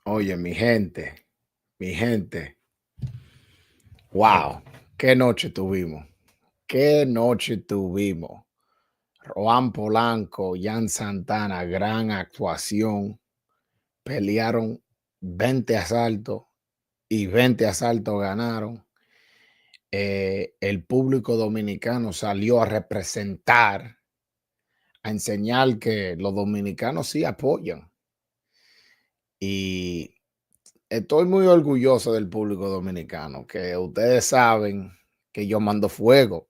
Oye, mi gente, wow, qué noche tuvimos, qué noche tuvimos. Rohan Polanco, Santana, gran actuación, pelearon 20 asaltos y 20 asaltos ganaron. El público dominicano salió a representar, a enseñar que los dominicanos sí apoyan. Y estoy muy orgulloso del público dominicano, que ustedes saben que yo mando fuego,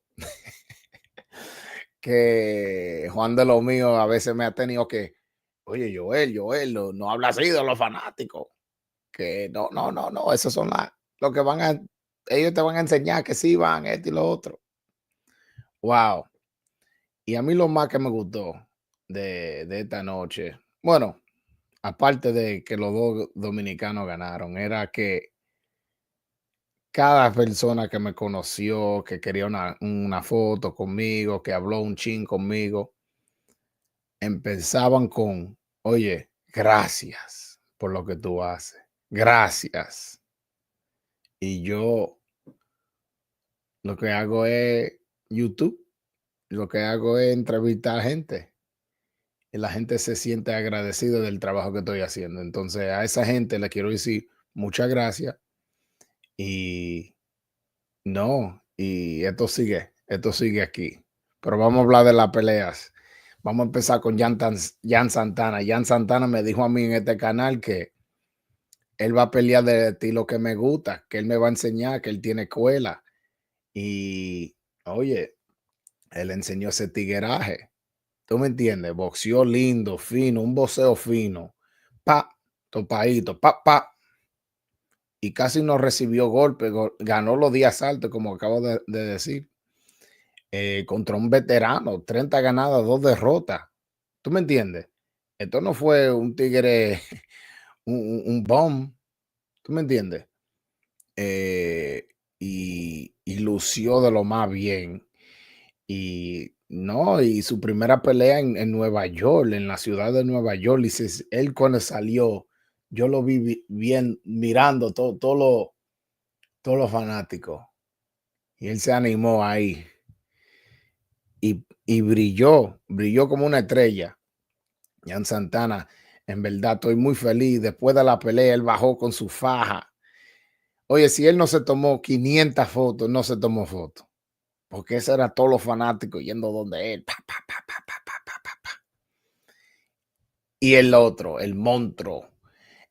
que Juan de los míos a veces me ha tenido que, oye, Joel, no habla así de los fanáticos, que no, esos son lo que van a, ellos te van a enseñar que sí van, esto y lo otro. Wow. Y a mí lo más que me gustó de esta noche, bueno, aparte de que los dos dominicanos ganaron, era que cada persona que me conoció, que quería una foto conmigo, que habló un chin conmigo, empezaban con, oye, gracias por lo que tú haces. Gracias. Y yo lo que hago es YouTube, lo que hago es entrevistar gente. Y la gente se siente agradecida del trabajo que estoy haciendo. Entonces a esa gente le quiero decir muchas gracias y no, y esto sigue aquí. Pero vamos a hablar de las peleas. Vamos a empezar con Jan Santana. Jan Santana me dijo a mí en este canal que él va a pelear del estilo que me gusta, que él me va a enseñar, que él tiene escuela. Y, oye, él enseñó ese tigueraje. ¿Tú me entiendes? Boxeó lindo, fino, un boxeo fino. Pa, topadito, pa. Y casi no recibió golpe. Ganó los 10 asaltos, como acabo de decir. Contra un veterano, 30 ganadas, 2 derrotas. ¿Tú me entiendes? Esto no fue un tigre, un bomb, ¿tú me entiendes? Eh, y lució de lo más bien. Y no, y su primera pelea en Nueva York, en la ciudad de Nueva York, y él cuando salió, yo lo vi bien mirando todos los fanáticos. Y él se animó ahí y brilló como una estrella. Jan Santana, en verdad estoy muy feliz. Después de la pelea, él bajó con su faja. Oye, si él no se tomó 500 fotos, no se tomó fotos. Porque ese era todos los fanáticos yendo donde él. Pa, pa, pa, pa, pa, pa, pa, pa, pa. Y el otro, el monstruo,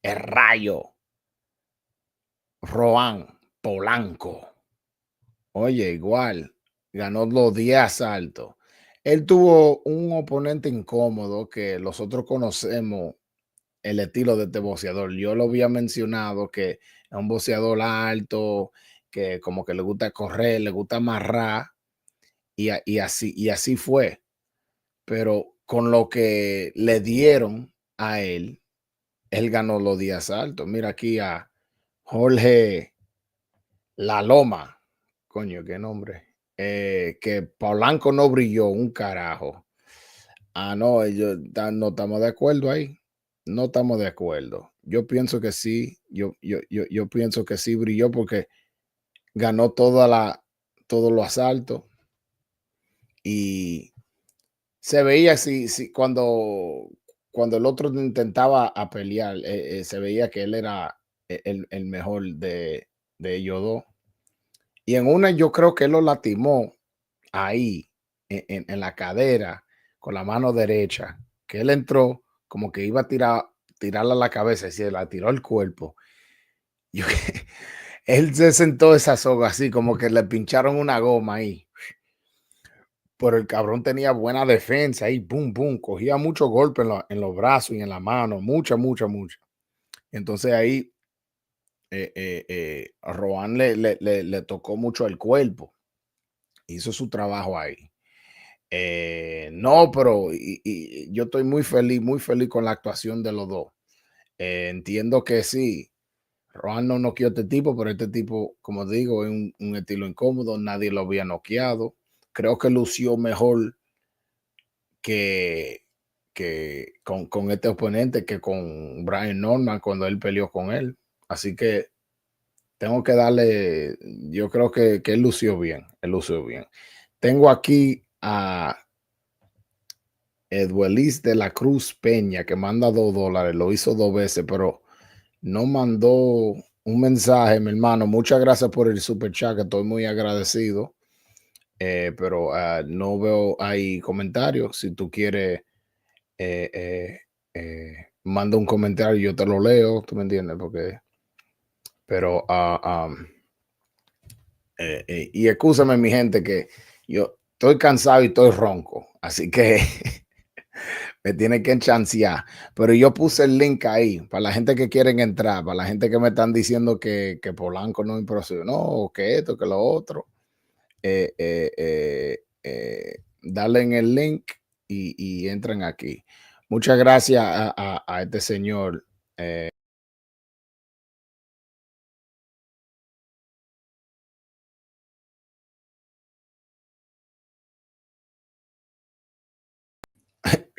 el rayo, Rohan Polanco. Oye, igual, ganó los 10 asaltos. Él tuvo un oponente incómodo que nosotros conocemos el estilo de este boxeador. Yo lo había mencionado que es un boxeador alto, que como que le gusta correr, le gusta amarrar, y así fue. Pero con lo que le dieron a él ganó los 10 asaltos. Mira aquí a Jorge La Loma, coño, qué nombre. Que Polanco no brilló un carajo. Ah, no, no estamos de acuerdo ahí. No estamos de acuerdo. Yo pienso que sí, yo pienso que sí brilló porque ganó todos los asaltos y se veía así, cuando el otro intentaba a pelear, se veía que él era el mejor de ellos dos. Y en una yo creo que él lo lastimó ahí, en la cadera, con la mano derecha, que él entró como que iba a tirarla a la cabeza y se la tiró al cuerpo. Yo, él se sentó esa soga así, como que le pincharon una goma ahí. Pero el cabrón tenía buena defensa ahí, pum, pum, cogía muchos golpes en los brazos y en la mano, mucha. Entonces ahí a Rohan le tocó mucho el cuerpo, hizo su trabajo ahí. No, pero yo estoy muy feliz con la actuación de los dos. Entiendo que sí, Rohan no noqueó a este tipo, pero este tipo, como digo, es un estilo incómodo, nadie lo había noqueado. Creo que lució mejor que, con este oponente que con Brian Norman cuando él peleó con él. Así que tengo que darle, yo creo que él lució bien, Tengo aquí a Eduelis de la Cruz Peña que manda $2, lo hizo 2 veces, pero no mandó un mensaje, mi hermano. Muchas gracias por el super chat, que estoy muy agradecido. Pero no veo ahí comentarios. Si tú quieres, manda un comentario, yo te lo leo, ¿tú me entiendes? Pero, y excúsame, mi gente, que yo estoy cansado y estoy ronco, así que me tiene que enchancear. Pero yo puse el link ahí para la gente que quieren entrar, para la gente que me están diciendo que Polanco no impresionó, o que esto, que lo otro. Dale en el link y entran aquí. Muchas gracias a este señor.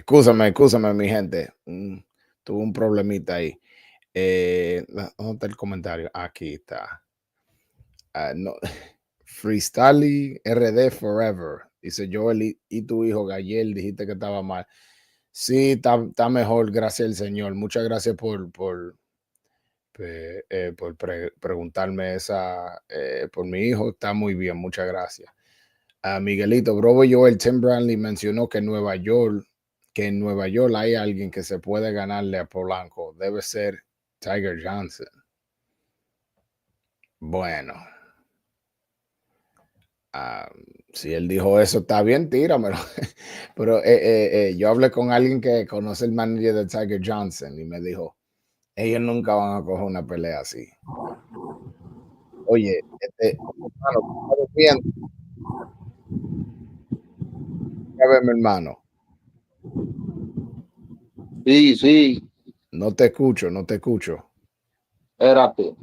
Excúsame, mi gente. Tuve un problemita ahí. ¿Dónde está el comentario? Aquí está. No. Freestyle RD Forever. Dice Joel, y tu hijo Gayel, dijiste que estaba mal. Sí, está mejor, gracias al Señor. Muchas gracias por preguntarme por mi hijo. Está muy bien, muchas gracias. Miguelito, Brobo Joel, Tim Brantley mencionó que que en Nueva York hay alguien que se puede ganarle a Polanco. Debe ser Tiger Johnson. Bueno, si él dijo eso, está bien, tíramelo. Pero yo hablé con alguien que conoce el manager de Tiger Johnson y me dijo, ellos nunca van a coger una pelea así. Oye, hermano, ¿tú estás viendo? A ver, mi hermano, Sí, sí, no te escucho, no te escucho. espérate.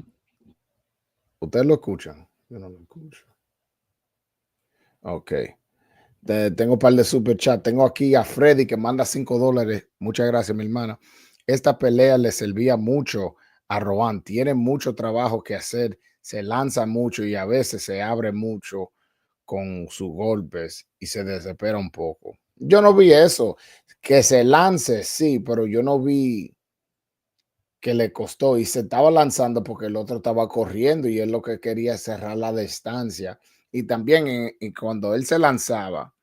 ¿Ustedes lo escuchan? Yo no lo escucho. Ok. Tengo un par de super chat. Tengo aquí a Freddy que manda $5. Muchas gracias, mi hermana. Esta pelea le servía mucho a Rohan. Tiene mucho trabajo que hacer. Se lanza mucho y a veces se abre mucho con sus golpes y se desespera un poco. Yo no vi eso. Que se lance, sí, pero yo no vi que le costó y se estaba lanzando porque el otro estaba corriendo y él lo que quería es cerrar la distancia. Y también y cuando él se lanzaba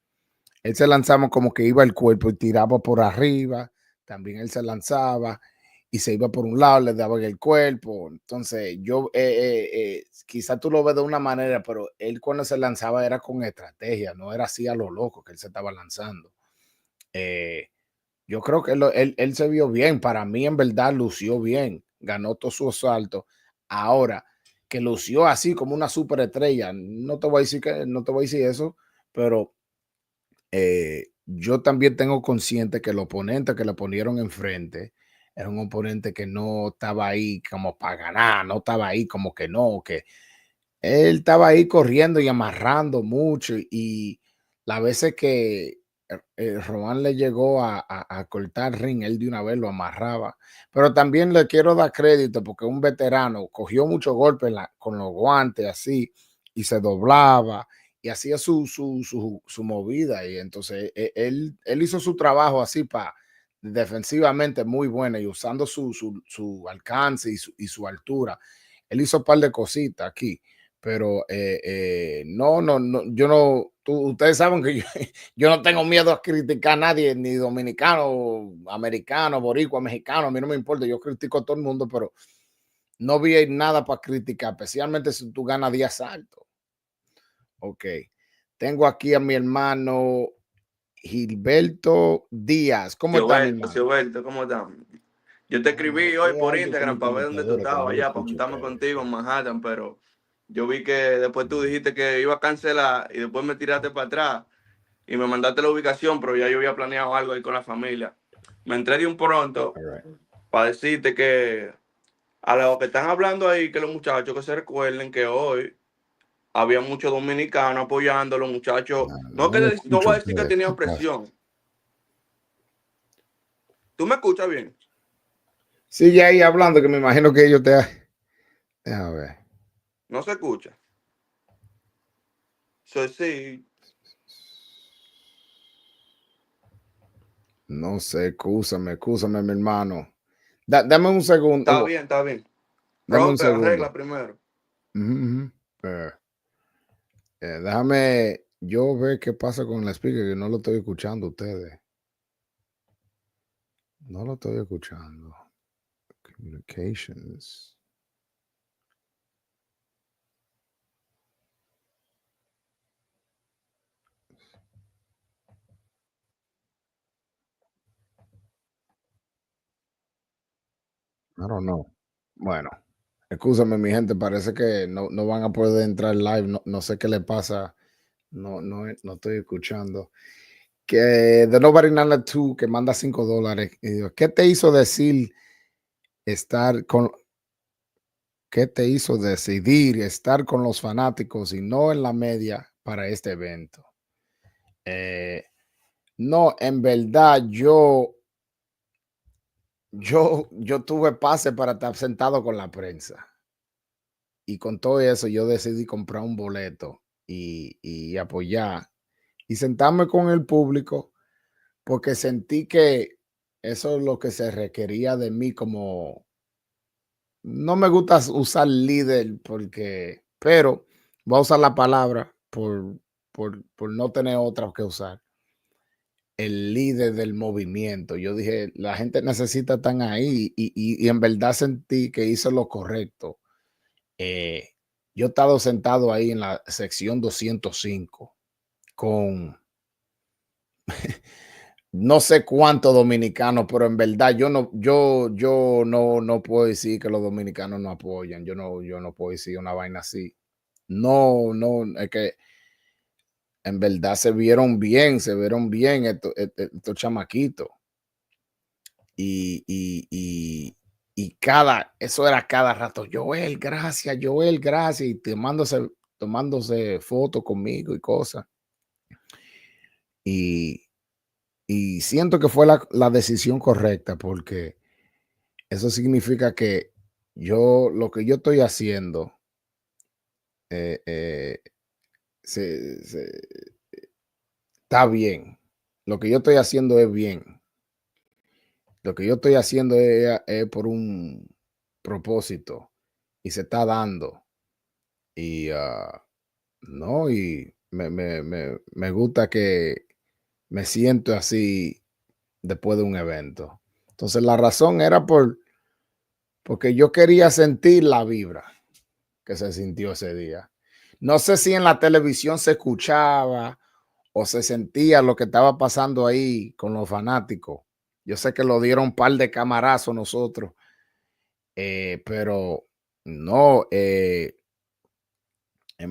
como que iba el cuerpo y tiraba por arriba. También él se lanzaba y se iba por un lado, le daba en el cuerpo. Entonces, quizá tú lo ves de una manera, pero él cuando se lanzaba era con estrategia, no era así a lo loco que él se estaba lanzando. Eh, yo creo que él se vio bien. Para mí, en verdad, lució bien. Ganó todo su asalto. Ahora, que lució así como una superestrella, no te voy a decir no te voy a decir eso, pero yo también tengo consciente que el oponente que le ponieron enfrente era un oponente que no estaba ahí como para ganar, no estaba ahí como que no, que él estaba ahí corriendo y amarrando mucho y las veces que Rohan le llegó a cortar ring, él de una vez lo amarraba. Pero también le quiero dar crédito porque un veterano cogió muchos golpes con los guantes así y se doblaba y hacía su movida. Y entonces él hizo su trabajo así para defensivamente muy buena y usando su alcance y su altura. Él hizo un par de cositas aquí, pero no, yo no, ustedes saben que yo, yo no tengo miedo a criticar a nadie, ni dominicano, americano, boricua, mexicano, a mí no me importa, yo critico a todo el mundo, pero no vi nada para criticar, especialmente si tú ganas 10 asaltos. Ok, tengo aquí a mi hermano Gilberto Díaz. ¿Cómo está, mi hermano? Gilberto, ¿cómo estás? Yo te escribí hoy Es por algo con Instagram mi para ver dónde tú computadora que estabas no lo allá, para escucho juntarme ustedes. contigo en Manhattan, pero yo vi que después tú dijiste que iba a cancelar y después me tiraste para atrás y me mandaste la ubicación, pero ya yo había planeado algo ahí con la familia. Me entré de un pronto All right. para decirte que a los que están hablando ahí, que los muchachos que se recuerden que hoy había muchos dominicanos apoyando a los muchachos. No, No, no lo no escucho voy a decir que ustedes. ¿Qué tenían pasa? presión. ¿Tú me escuchas bien? Sigue ahí hablando, que me imagino que ellos te... Déjame ver. ¿No se escucha? Sí. No sé, excúsame, mi hermano. Dame un segundo. Está bien. Dame un Arregla segundo. primero. Ujú. Déjame yo ver qué pasa con el speaker, que no lo estoy escuchando a ustedes. No lo estoy escuchando. Communications. I don't know. Bueno, excúsame, mi gente, parece que no van a poder entrar live. No sé qué le pasa. No estoy escuchando. Que de Nobody Nana 2 que manda $5. Y digo, ¿qué te hizo decir estar con, qué te hizo decidir estar con los fanáticos y no en la media para este evento? Eh, no, en verdad, yo tuve pase para estar sentado con la prensa. Y con todo eso, yo decidí comprar un boleto y apoyar y sentarme con el público porque sentí que eso es lo que se requería de mí como, no me gusta usar líder porque, pero voy a usar la palabra por no tener otra que usar. El líder del movimiento. Yo dije, la gente necesita estar ahí y en verdad sentí que hice lo correcto. Eh, yo he estado sentado ahí en la sección 205 con no sé cuántos dominicanos, pero en verdad yo no puedo decir que los dominicanos no apoyan. Yo no puedo decir una vaina así. No, es que en verdad se vieron bien estos chamaquitos. Y eso era cada rato, Joel, gracias, y tomándose fotos conmigo y cosas. Y, y siento que fue la decisión correcta, porque eso significa que lo que yo estoy haciendo, eh, eh, está bien. Lo que yo estoy haciendo es bien. Lo que yo estoy haciendo es por un propósito y se está dando. Y no, y me gusta que me siento así después de un evento. Entonces la razón era porque yo quería sentir la vibra que se sintió ese día. No sé si en la televisión se escuchaba o se sentía lo que estaba pasando ahí con los fanáticos. Yo sé que lo dieron un par de camarazos nosotros, pero no, en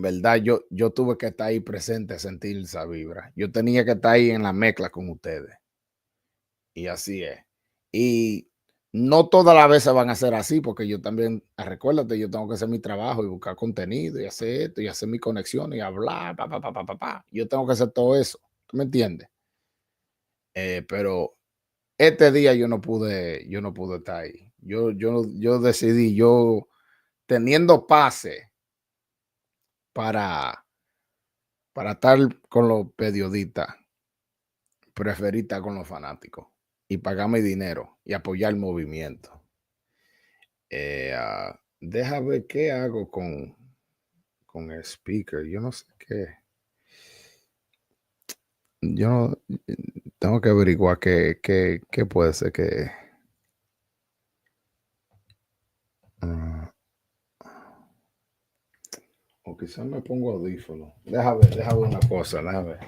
verdad yo tuve que estar ahí presente a sentir esa vibra. Yo tenía que estar ahí en la mezcla con ustedes. Y así es. Y no todas las veces van a ser así, porque yo también, recuérdate, yo tengo que hacer mi trabajo y buscar contenido y hacer esto y hacer mi conexión y hablar, pa. Yo tengo que hacer todo eso. ¿Tú me entiendes? Pero este día yo no pude estar ahí. Yo decidí, yo teniendo pase para, para estar con los periodistas, preferí estar con los fanáticos y pagar mi dinero y apoyar el movimiento. Deja ver qué hago con el speaker. Yo no sé qué. Yo no- tengo que averiguar qué puede ser que. ah, o quizás me pongo audífono. Deja ver una cosa. Déjame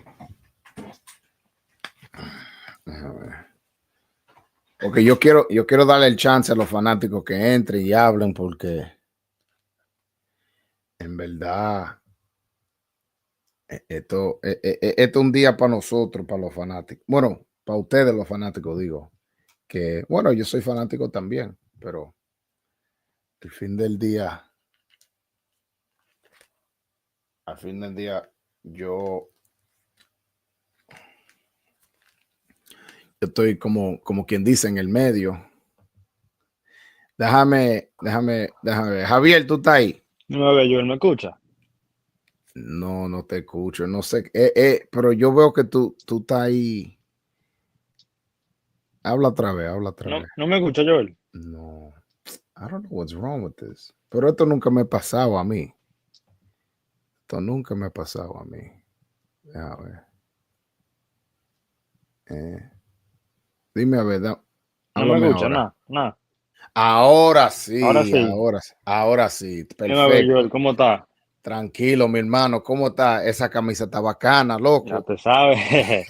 ver. Porque yo quiero darle el chance a los fanáticos que entren y hablen, porque en verdad esto es un día para nosotros, para los fanáticos. Bueno, para ustedes los fanáticos, digo. Que, bueno, yo soy fanático también, pero al fin del día, al fin del día, yo, Yo estoy como quien dice en el medio. Déjame ver. Javier, ¿tú estás ahí? No me Joel, ¿me escucha? No te escucho. No sé. Pero yo veo que tú estás ahí. Habla otra vez, habla otra No, vez. no me escucha, Joel. No. I don't know what's wrong with this. Pero esto nunca me ha pasado a mí. Esto nunca me ha pasado a mí. A ver. Dime a ver, No me háblame escucha, ahora. nada, nada. Ahora Ahora sí, sí. ahora sí. Dime a ver, Perfecto. Joel, ¿cómo está? Tranquilo, mi hermano. ¿Cómo está? Esa camisa está bacana, Ya loco. te sabes.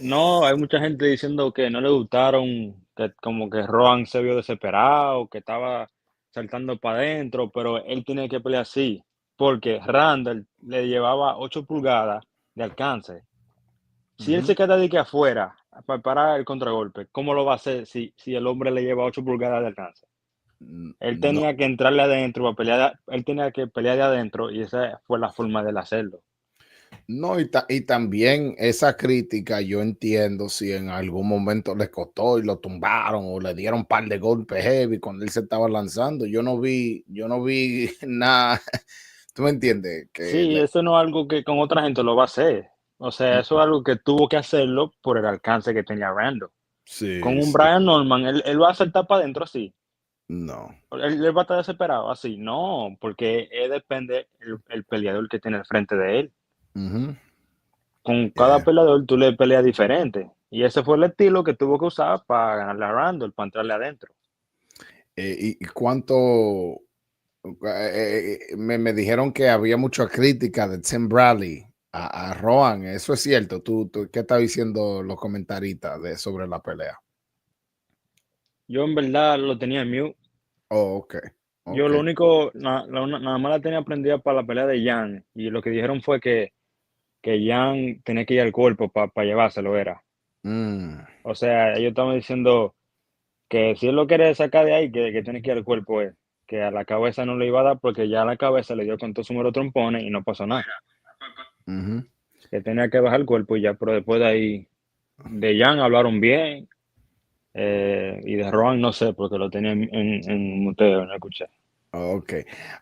No, hay mucha gente diciendo que no le gustaron, que como que Rohan se vio desesperado, que estaba saltando para adentro, pero él tiene que pelear así, porque Randall le llevaba 8 pulgadas de alcance. Si él Ujú. se queda de que afuera para parar el contragolpe, ¿cómo lo va a hacer si el hombre le lleva 8 pulgadas de alcance? Él No, tenía que entrarle adentro para pelear, él tenía que pelear de adentro y esa fue la forma de él hacerlo. no, y también esa crítica yo entiendo si en algún momento le costó y lo tumbaron o le dieron un par de golpes heavy cuando él se estaba lanzando. Yo no vi nada. ¿Tú me entiendes? Sí, eso no es algo que con otra gente lo va a hacer. O sea, eso es algo que tuvo que hacerlo por el alcance que tenía Randall. Con Sí, un sí. Brian Norman, él va a saltar para adentro así. No. Él va a estar desesperado así. No, porque depende el peleador que tiene al frente de él. Ujú. Con cada Yeah. peleador tú le peleas diferente. Y ese fue el estilo que tuvo que usar para ganarle a Randall, para entrarle adentro. Y cuánto me dijeron que había mucha crítica de Tim Bradley a Rohan. Eso es cierto. ¿Tú qué estás diciendo los comentaristas sobre la pelea? Yo en verdad lo tenía en mute. Oh, ok. Yo Ok. lo único, nada más la tenía prendida para la pelea de Jan. Y lo que dijeron fue que Jan tenía que ir al cuerpo para llevárselo, era. Mm, O sea, ellos estaban diciendo que si él lo quiere sacar de ahí, que tiene que ir al cuerpo él. Que a la cabeza no le iba a dar porque ya a la cabeza le dio con todo su número de trompones y no pasó nada. ujú. Que tenía que bajar el cuerpo y ya, pero después de ahí, de Jan hablaron bien. Y de Rohan no sé, porque lo tenía en muteo, no escuché. Ok.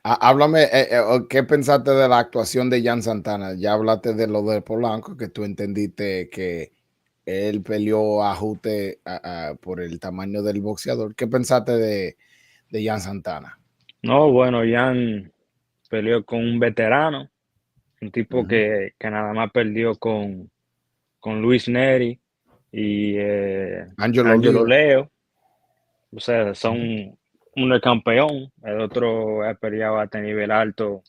Háblame, ¿qué pensaste de la actuación de Jan Santana? Ya hablaste de lo de Polanco, que tú entendiste que él peleó ajuste por el tamaño del boxeador. ¿Qué pensaste de Jan Santana? No, bueno, Jan peleó con un veterano, un tipo Ujú, que nada más perdió con Luis Neri y Angelo Angelo Leo. Leo. O sea, Ujú, uno es campeón, el otro ha peleado a este nivel alto,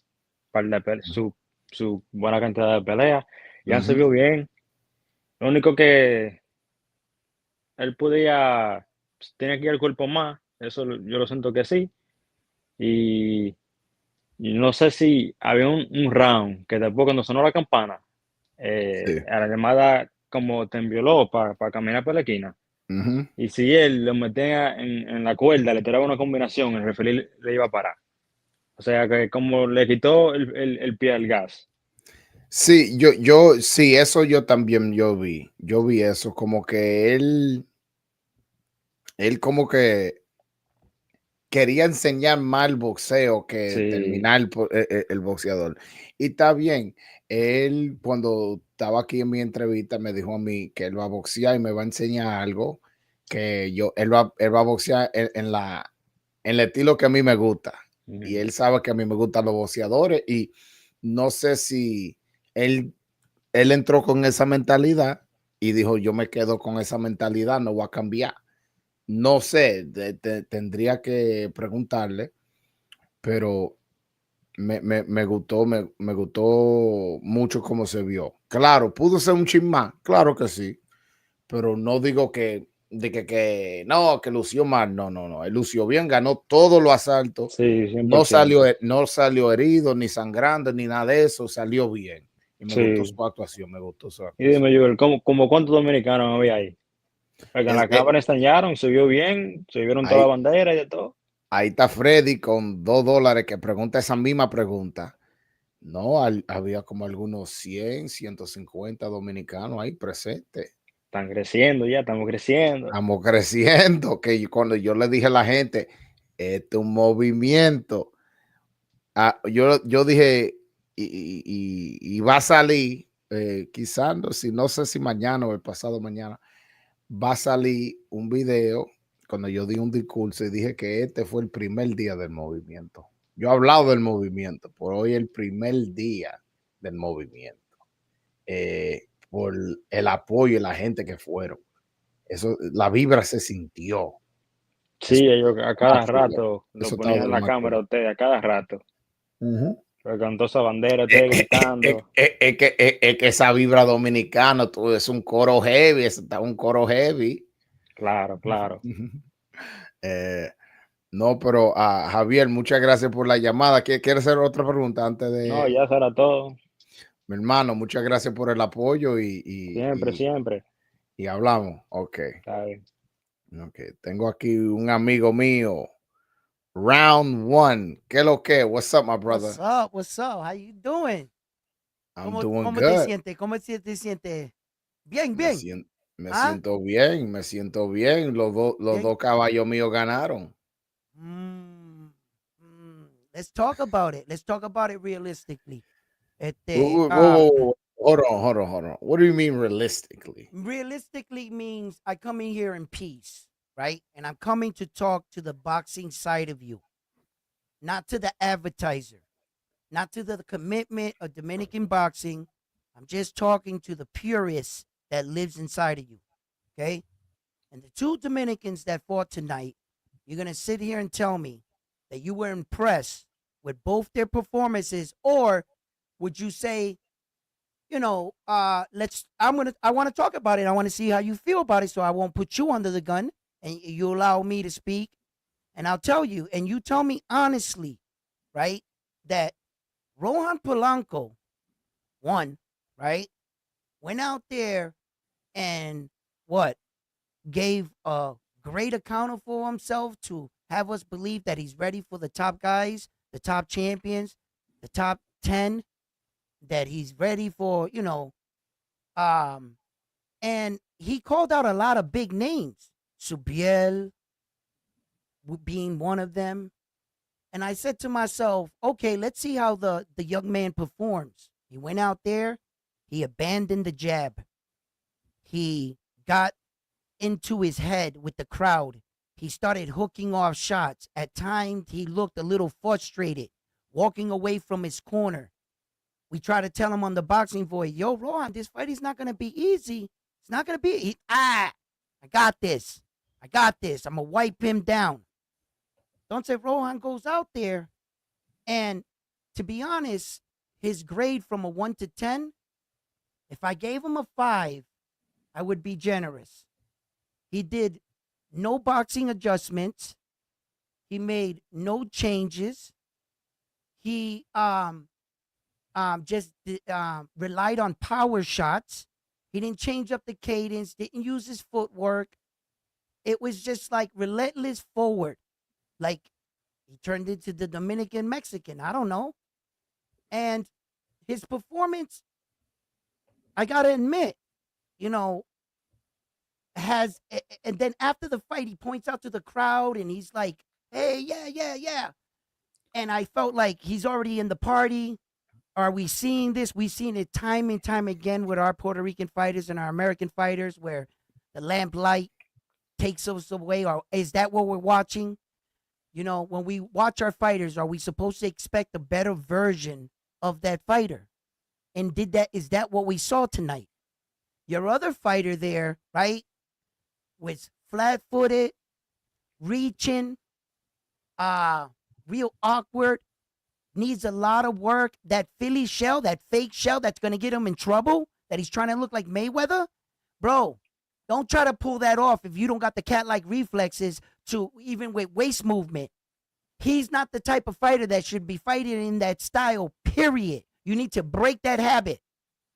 ujú, su buena cantidad de peleas. Jan se ujú. vio bien. Lo único que él podía, tenía que ir al cuerpo más, eso yo lo siento que sí. Y, y no sé si había un round que después cuando sonó la campana, Sí. a la llamada como te envioló para caminar por la esquina. Ujú. Y si él lo metía en la cuerda, le tiraba una combinación, el referee le iba a parar. O sea que como le quitó el pie al gas. Sí, sí, eso yo también yo vi eso, como que él como que quería enseñar mal boxeo que Sí. terminar el boxeador. Y está bien, él cuando estaba aquí en mi entrevista me dijo a mí que él va a boxear y me va a enseñar algo que él va a boxear en el estilo que a mí me gusta. Y Ujú. él sabe que a mí me gustan los boxeadores y no sé si él él entró con esa mentalidad y dijo, yo me quedo con esa mentalidad, no voy a cambiar. No sé, tendría que preguntarle, pero me gustó mucho cómo se vio. Claro, pudo ser un chin más, claro que sí, pero no digo que no, que lució mal, no, él lució bien, ganó todos los asaltos, Sí, 100%. no salió herido, ni sangrando, ni nada de eso, salió bien. Y me gustó Sí. su actuación, me gustó su Y dime, actuación. Joel, como cuántos dominicanos había ahí? Porque en Es, la cámara estallaron, se vio bien, se vieron toda la ahí, bandera y de todo. ahí está Freddy con $2 que pregunta esa misma pregunta. No, había como algunos 100, 150 dominicanos ahí presentes. Están creciendo ya, estamos creciendo. Estamos creciendo. Cuando yo le dije a la gente, este es un movimiento. Yo dije, y va a salir, quizás, no sé si mañana o el pasado mañana, va a salir un video cuando yo di un discurso y dije que este fue el primer día del movimiento. Yo he hablado del movimiento, por hoy el primer día del movimiento. Por el apoyo y la gente que fueron. Eso, la vibra se sintió. Eso Sí, ellos a estaba cada chulo. rato lo Eso estaba ponían de en lo la más cámara chulo. a ustedes, a cada rato. Ujú. Pero con toda esa bandera, ustedes gritando. Es que esa vibra dominicana, tú, es un coro heavy, está un coro heavy. Claro, claro. Eh, no, pero Javier, muchas gracias por la llamada. ¿Quieres hacer otra pregunta antes No, de ya será todo. mi hermano? Muchas gracias por el apoyo Siempre, siempre. y hablamos. Ok, Está bien. ok. Tengo aquí un amigo mío. Round one. ¿Qué lo que? What's up, my brother? What's up? What's up? How you doing? I'm doing ¿Cómo te good. sientes? ¿Cómo te sientes? Bien, Me bien. siento, me ¿Ah? siento bien, me siento bien. Los Bien. dos caballos míos ganaron. Mm, Let's talk about it. Let's talk about it realistically. Whoa, whoa, whoa, whoa. Hold on. What do you mean realistically? Realistically means I come in here in peace, right? And I'm coming to talk to the boxing side of you, not to the advertiser, not to the commitment of Dominican boxing. I'm just talking to the purist that lives inside of you, okay? And the two Dominicans that fought tonight, you're going to sit here and tell me that you were impressed with both their performances, or would you say, I want to talk about it. I want to see how you feel about it, so I won't put you under the gun and you allow me to speak. And I'll tell you, and you tell me honestly, right, that Rohan Polanco won, right? Went out there and what? Gave a great account for himself to have us believe that he's ready for the top guys, the top champions, the top 10, that he's ready for, um, and he called out a lot of big names, Subiel being one of them. And I said to myself, okay, let's see how the young man performs. He went out there, he abandoned the jab. He got into his head with the crowd. He started hooking off shots. At times, he looked a little frustrated, walking away from his corner. We try to tell him on the boxing voice, yo, Rohan, this fight is not going to be easy. It's not going to be. I got this. I got this. I'm going to wipe him down. Don't say Rohan goes out there. And to be honest, his grade from a 1 to 10, if I gave him a 5, I would be generous. He did no boxing adjustments. He made no changes. He just relied on power shots. He didn't change up the cadence, didn't use his footwork. It was just like relentless forward. Like he turned into the Dominican Mexican. I don't know. And his performance, I got to admit, you know, and then after the fight, he points out to the crowd and he's like, hey, yeah. And I felt like he's already in the party. Are we seeing this? We've seen it time and time again with our Puerto Rican fighters and our American fighters where the lamplight takes us away. Or is that what we're watching? You know, when we watch our fighters, are we supposed to expect a better version of that fighter? And is that what we saw tonight? Your other fighter there, right, was flat-footed, reaching, real awkward, needs a lot of work. That Philly shell, that fake shell that's going to get him in trouble, that he's trying to look like Mayweather, bro, don't try to pull that off if you don't got the cat-like reflexes to even with waist movement. He's not the type of fighter that should be fighting in that style, period. You need to break that habit.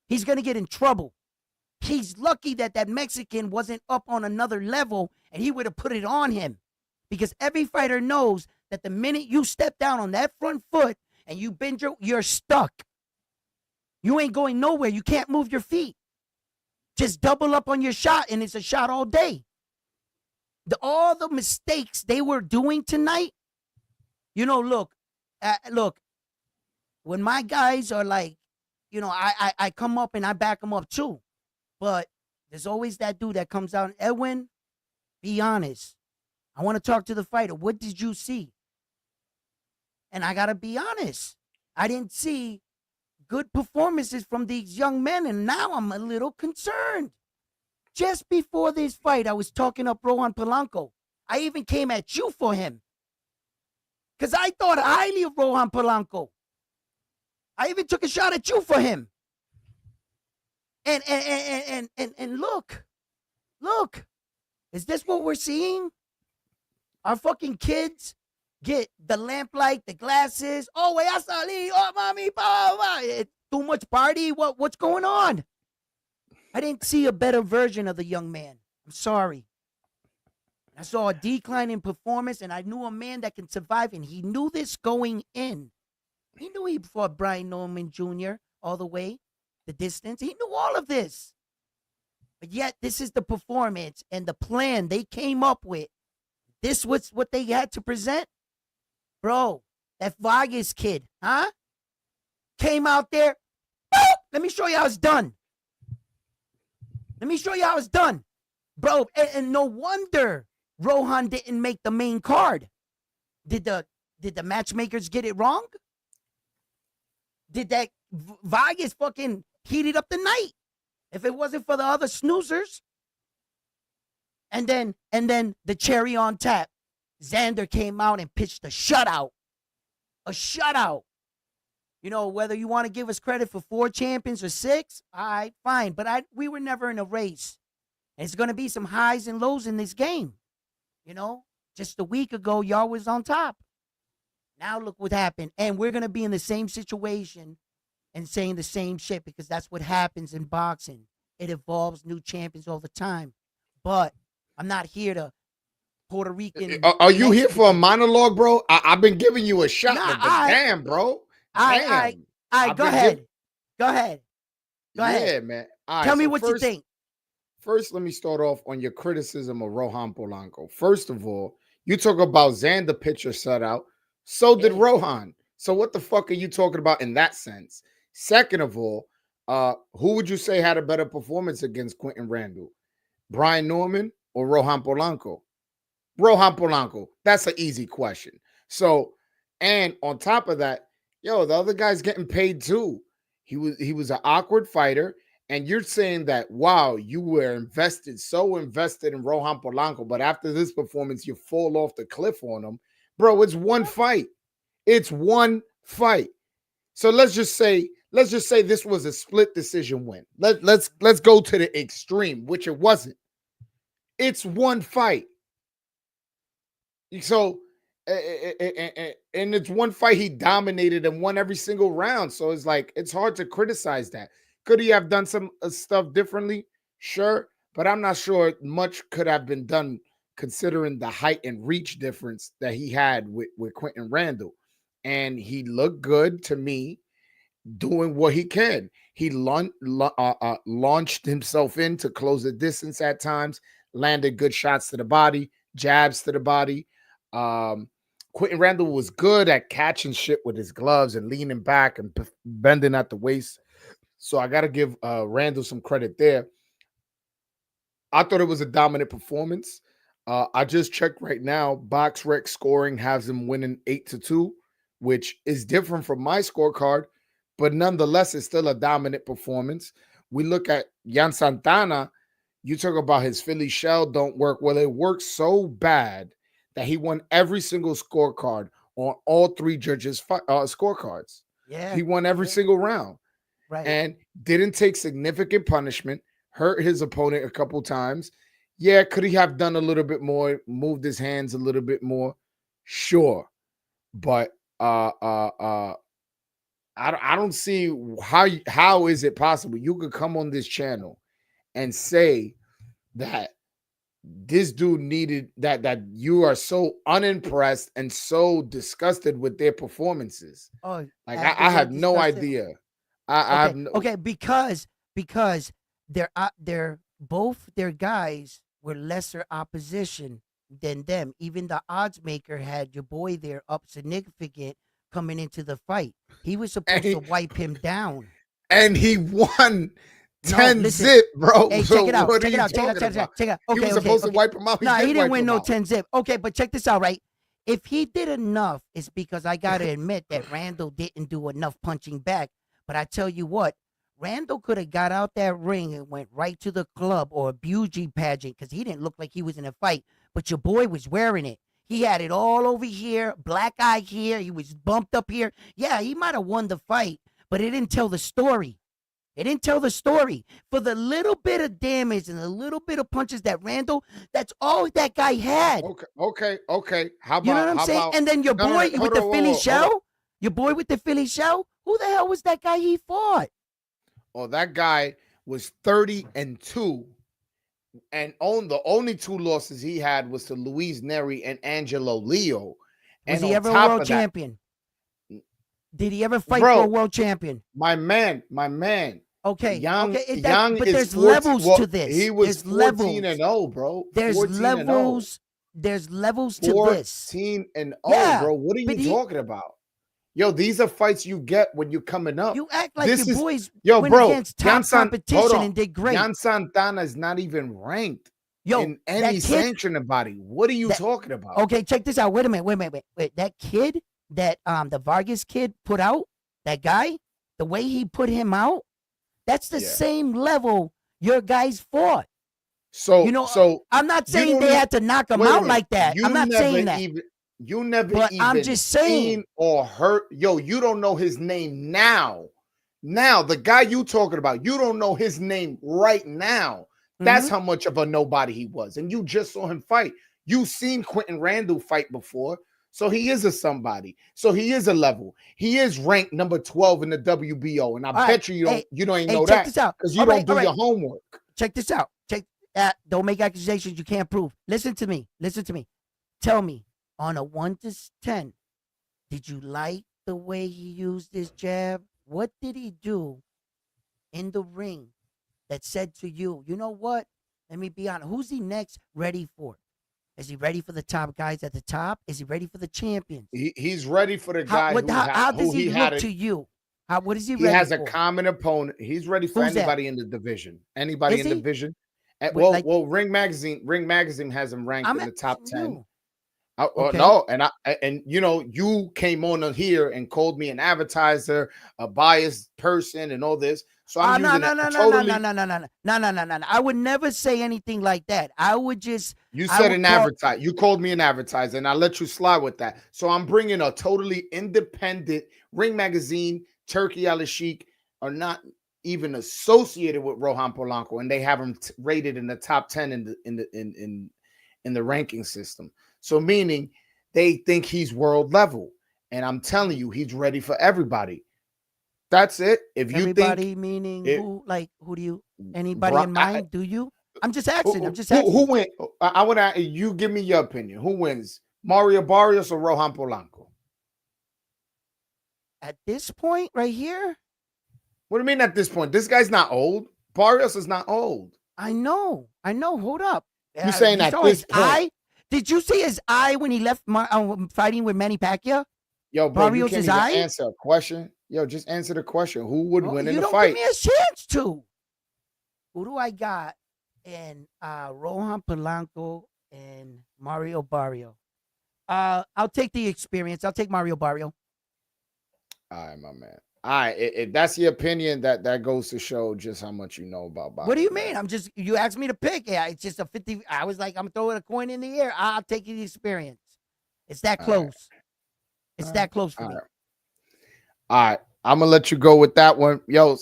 He's going to get in trouble. He's lucky that that Mexican wasn't up on another level and he would have put it on him. Because every fighter knows that the minute you step down on that front foot and you bend you're stuck. You ain't going nowhere. You can't move your feet. Just double up on your shot, and it's a shot all day. All the mistakes they were doing tonight, look, when my guys are like, I come up and I back them up too. But there's always that dude that comes out. Edwin, be honest. I want to talk to the fighter. What did you see? And I got to be honest. I didn't see good performances from these young men, and now I'm a little concerned. Just before this fight, I was talking up Rohan Polanco. I even came at you for him because I thought highly of Rohan Polanco. I even took a shot at you for him. And look, is this what we're seeing? Our fucking kids get the lamplight, the glasses. Oh, voy a salir. Oh, mami, too much party. What's going on? I didn't see a better version of the young man. I'm sorry. I saw a decline in performance, and I knew a man that can survive, and he knew this going in. He knew he fought Brian Norman Jr. all the way, the distance. He knew all of this. But yet, this is the performance and the plan they came up with. This was what they had to present. Bro, that Vargas kid, came out there. Boop! Let me show you how it's done. Bro, and no wonder Rohan didn't make the main card. Did the matchmakers get it wrong? Did that Vargas fucking heated up the night? If it wasn't for the other snoozers. And then the cherry on tap, Xander came out and pitched a shutout. Whether you want to give us credit for 4 champions or 6, all right, fine. But we were never in a race. And it's going to be some highs and lows in this game. Just a week ago, y'all was on top. Now look what happened. And we're going to be in the same situation and saying the same shit because that's what happens in boxing. It evolves new champions all the time. But I'm not here to Puerto Rican. Are you here for a monologue, bro? I've been giving you a shot, but damn, bro. Damn. Go ahead. Yeah, man. Right, Tell me what you think. First, let me start off on your criticism of Rohan Polanco. First of all, you talk about Xander pitcher shutout. So did Rohan. So what the fuck are you talking about in that sense? Second of all, who would you say had a better performance against Quentin Randall? Brian Norman or Rohan Polanco? Rohan Polanco. That's an easy question. So, and on top of that, the other guy's getting paid too. He was an awkward fighter. And you're saying that, wow, you were so invested in Rohan Polanco, but after this performance, you fall off the cliff on him. Bro, it's one fight. So let's just say this was a split decision win. Let's go to the extreme, which it wasn't. It's one fight. So, and it's one fight he dominated and won every single round. So it's like, it's hard to criticize that. Could he have done some stuff differently? Sure. But I'm not sure much could have been done considering the height and reach difference that he had with Quentin Randall. And he looked good to me doing what he can. He launched himself in to close the distance at times, landed good shots to the body, jabs to the body. Quentin Randall was good at catching shit with his gloves and leaning back and bending at the waist. So I got to give Randall some credit there. I thought it was a dominant performance. I just checked right now. BoxRec scoring has him winning 8-2, which is different from my scorecard, but nonetheless, it's still a dominant performance. We look at Jan Santana. You talk about his Philly shell don't work. Well, it works so bad that he won every single scorecard on all 3 judges' scorecards. Yeah, he won every single round. Right. And didn't take significant punishment, hurt his opponent a couple times. Yeah, could he have done a little bit more, moved his hands a little bit more? Sure. But I don't see how is it possible you could come on this channel and say that this dude needed that you are so unimpressed and so disgusted with their performances. Oh, like I have no idea. Okay, because both their guys were lesser opposition than them. Even the odds maker had your boy there up significant coming into the fight. He was supposed to wipe him down. And he won No, 10 listen. zip, bro. Hey, So check it out. what are Check it you out. Check it out. talking Check it out. about? Check it out. He Okay, was okay, supposed to okay. wipe him out. No, he didn't wipe win him no out. 10 zip. Okay, but check this out, right? If he did enough, it's because I got to admit that Randall didn't do enough punching back. But I tell you what, Randall could have got out that ring and went right to the club or a beauty pageant because he didn't look like he was in a fight. But your boy was wearing it. He had it all over here, black eye here. He was bumped up here. Yeah, he might have won the fight, but it didn't tell the story. It didn't tell the story. For the little bit of damage and the little bit of punches that Randall, that's all that guy had. Okay. How about, You know what I'm saying? And then your boy with the Philly shell, your boy with the Philly shell, who the hell was that guy he fought? Oh, that guy was 30-2. And the only 2 losses he had was to Luis Neri and Angelo Leo. Was and he ever a world champion? Did he ever fight for a world champion? My man. Okay. Young but is there's 14, levels to this. He was there's 14-0, bro. There's 14-0. levels. There's levels to this. 14-0, Yeah, bro. What are you talking about? Yo, these are fights you get when you're coming up. You act like your boys went bro, against top competition and did great. Jan Santana is not even ranked in any sanctioning body. What are you talking about? Okay, check this out. Wait a minute. That kid that the Vargas kid put out, that guy, the way he put him out, that's the same level your guys fought. So I'm not saying they had to knock him out like that. I'm not saying that. You never but even I'm just saying seen or heard. Yo, you don't know his name now. Now, the guy you talking about, you don't know his name right now. That's how much of a nobody he was. And you just saw him fight. You seen Quentin Randall fight before. So he is a somebody. So he is a level. He is ranked number 12 in the WBO. And I bet you don't know that because you don't do your homework. Check this out. Don't make accusations you can't prove. Listen to me. Tell me, on a 1 to 10, did you like the way he used his jab? What did he do in the ring that said to you, you know what? Let me be honest. Who's he next ready for? Is he ready for the top guys at the top? Is he ready for the champions? He's ready for the guy how does he look to you? What is he ready for? He has a common opponent. He's ready for anybody in the division. Anybody in the division. Well, Ring Magazine has him ranked in the top 10. No, and you came on here and called me an advertiser, a biased person, and all this. So I'm using no. I would never say anything like that. I would just. You said an advertiser. You called me an advertiser, and I let you slide with that. So I'm bringing a totally independent. Ring Magazine, Turkey Al Sheikh are not even associated with Rohan Polanco, and they have him rated in the top 10 in the ranking system. So meaning they think he's world level, and I'm telling you, he's ready for everybody. That's it. If you everybody meaning who do you anybody in mind? Do you? I'm just asking. Who wins? I want to. You give me your opinion. Who wins, Mario Barrios or Rohan Polanco? At this point, right here. What do you mean at this point? This guy's not old. Barrios is not old. I know. Hold up. You saying at this point? Did you see his eye when he left fighting with Manny Pacquiao? Yo, bro, Barrios, you can't even answer a question. Yo, just answer the question. Who would win in the fight? You don't give me a chance to. Who do I got in Rohan Polanco and Mario Barrio? I'll take the experience. I'll take Mario Barrio. All right, my man. All right, if that's your opinion, that goes to show just how much you know about boxing. What do you mean? You asked me to pick. Yeah, it's just a 50. I was like, I'm throwing a coin in the air. I'll take the experience. It's that close. Right. It's that close for me. All right. I'm gonna let you go with that one. Yo,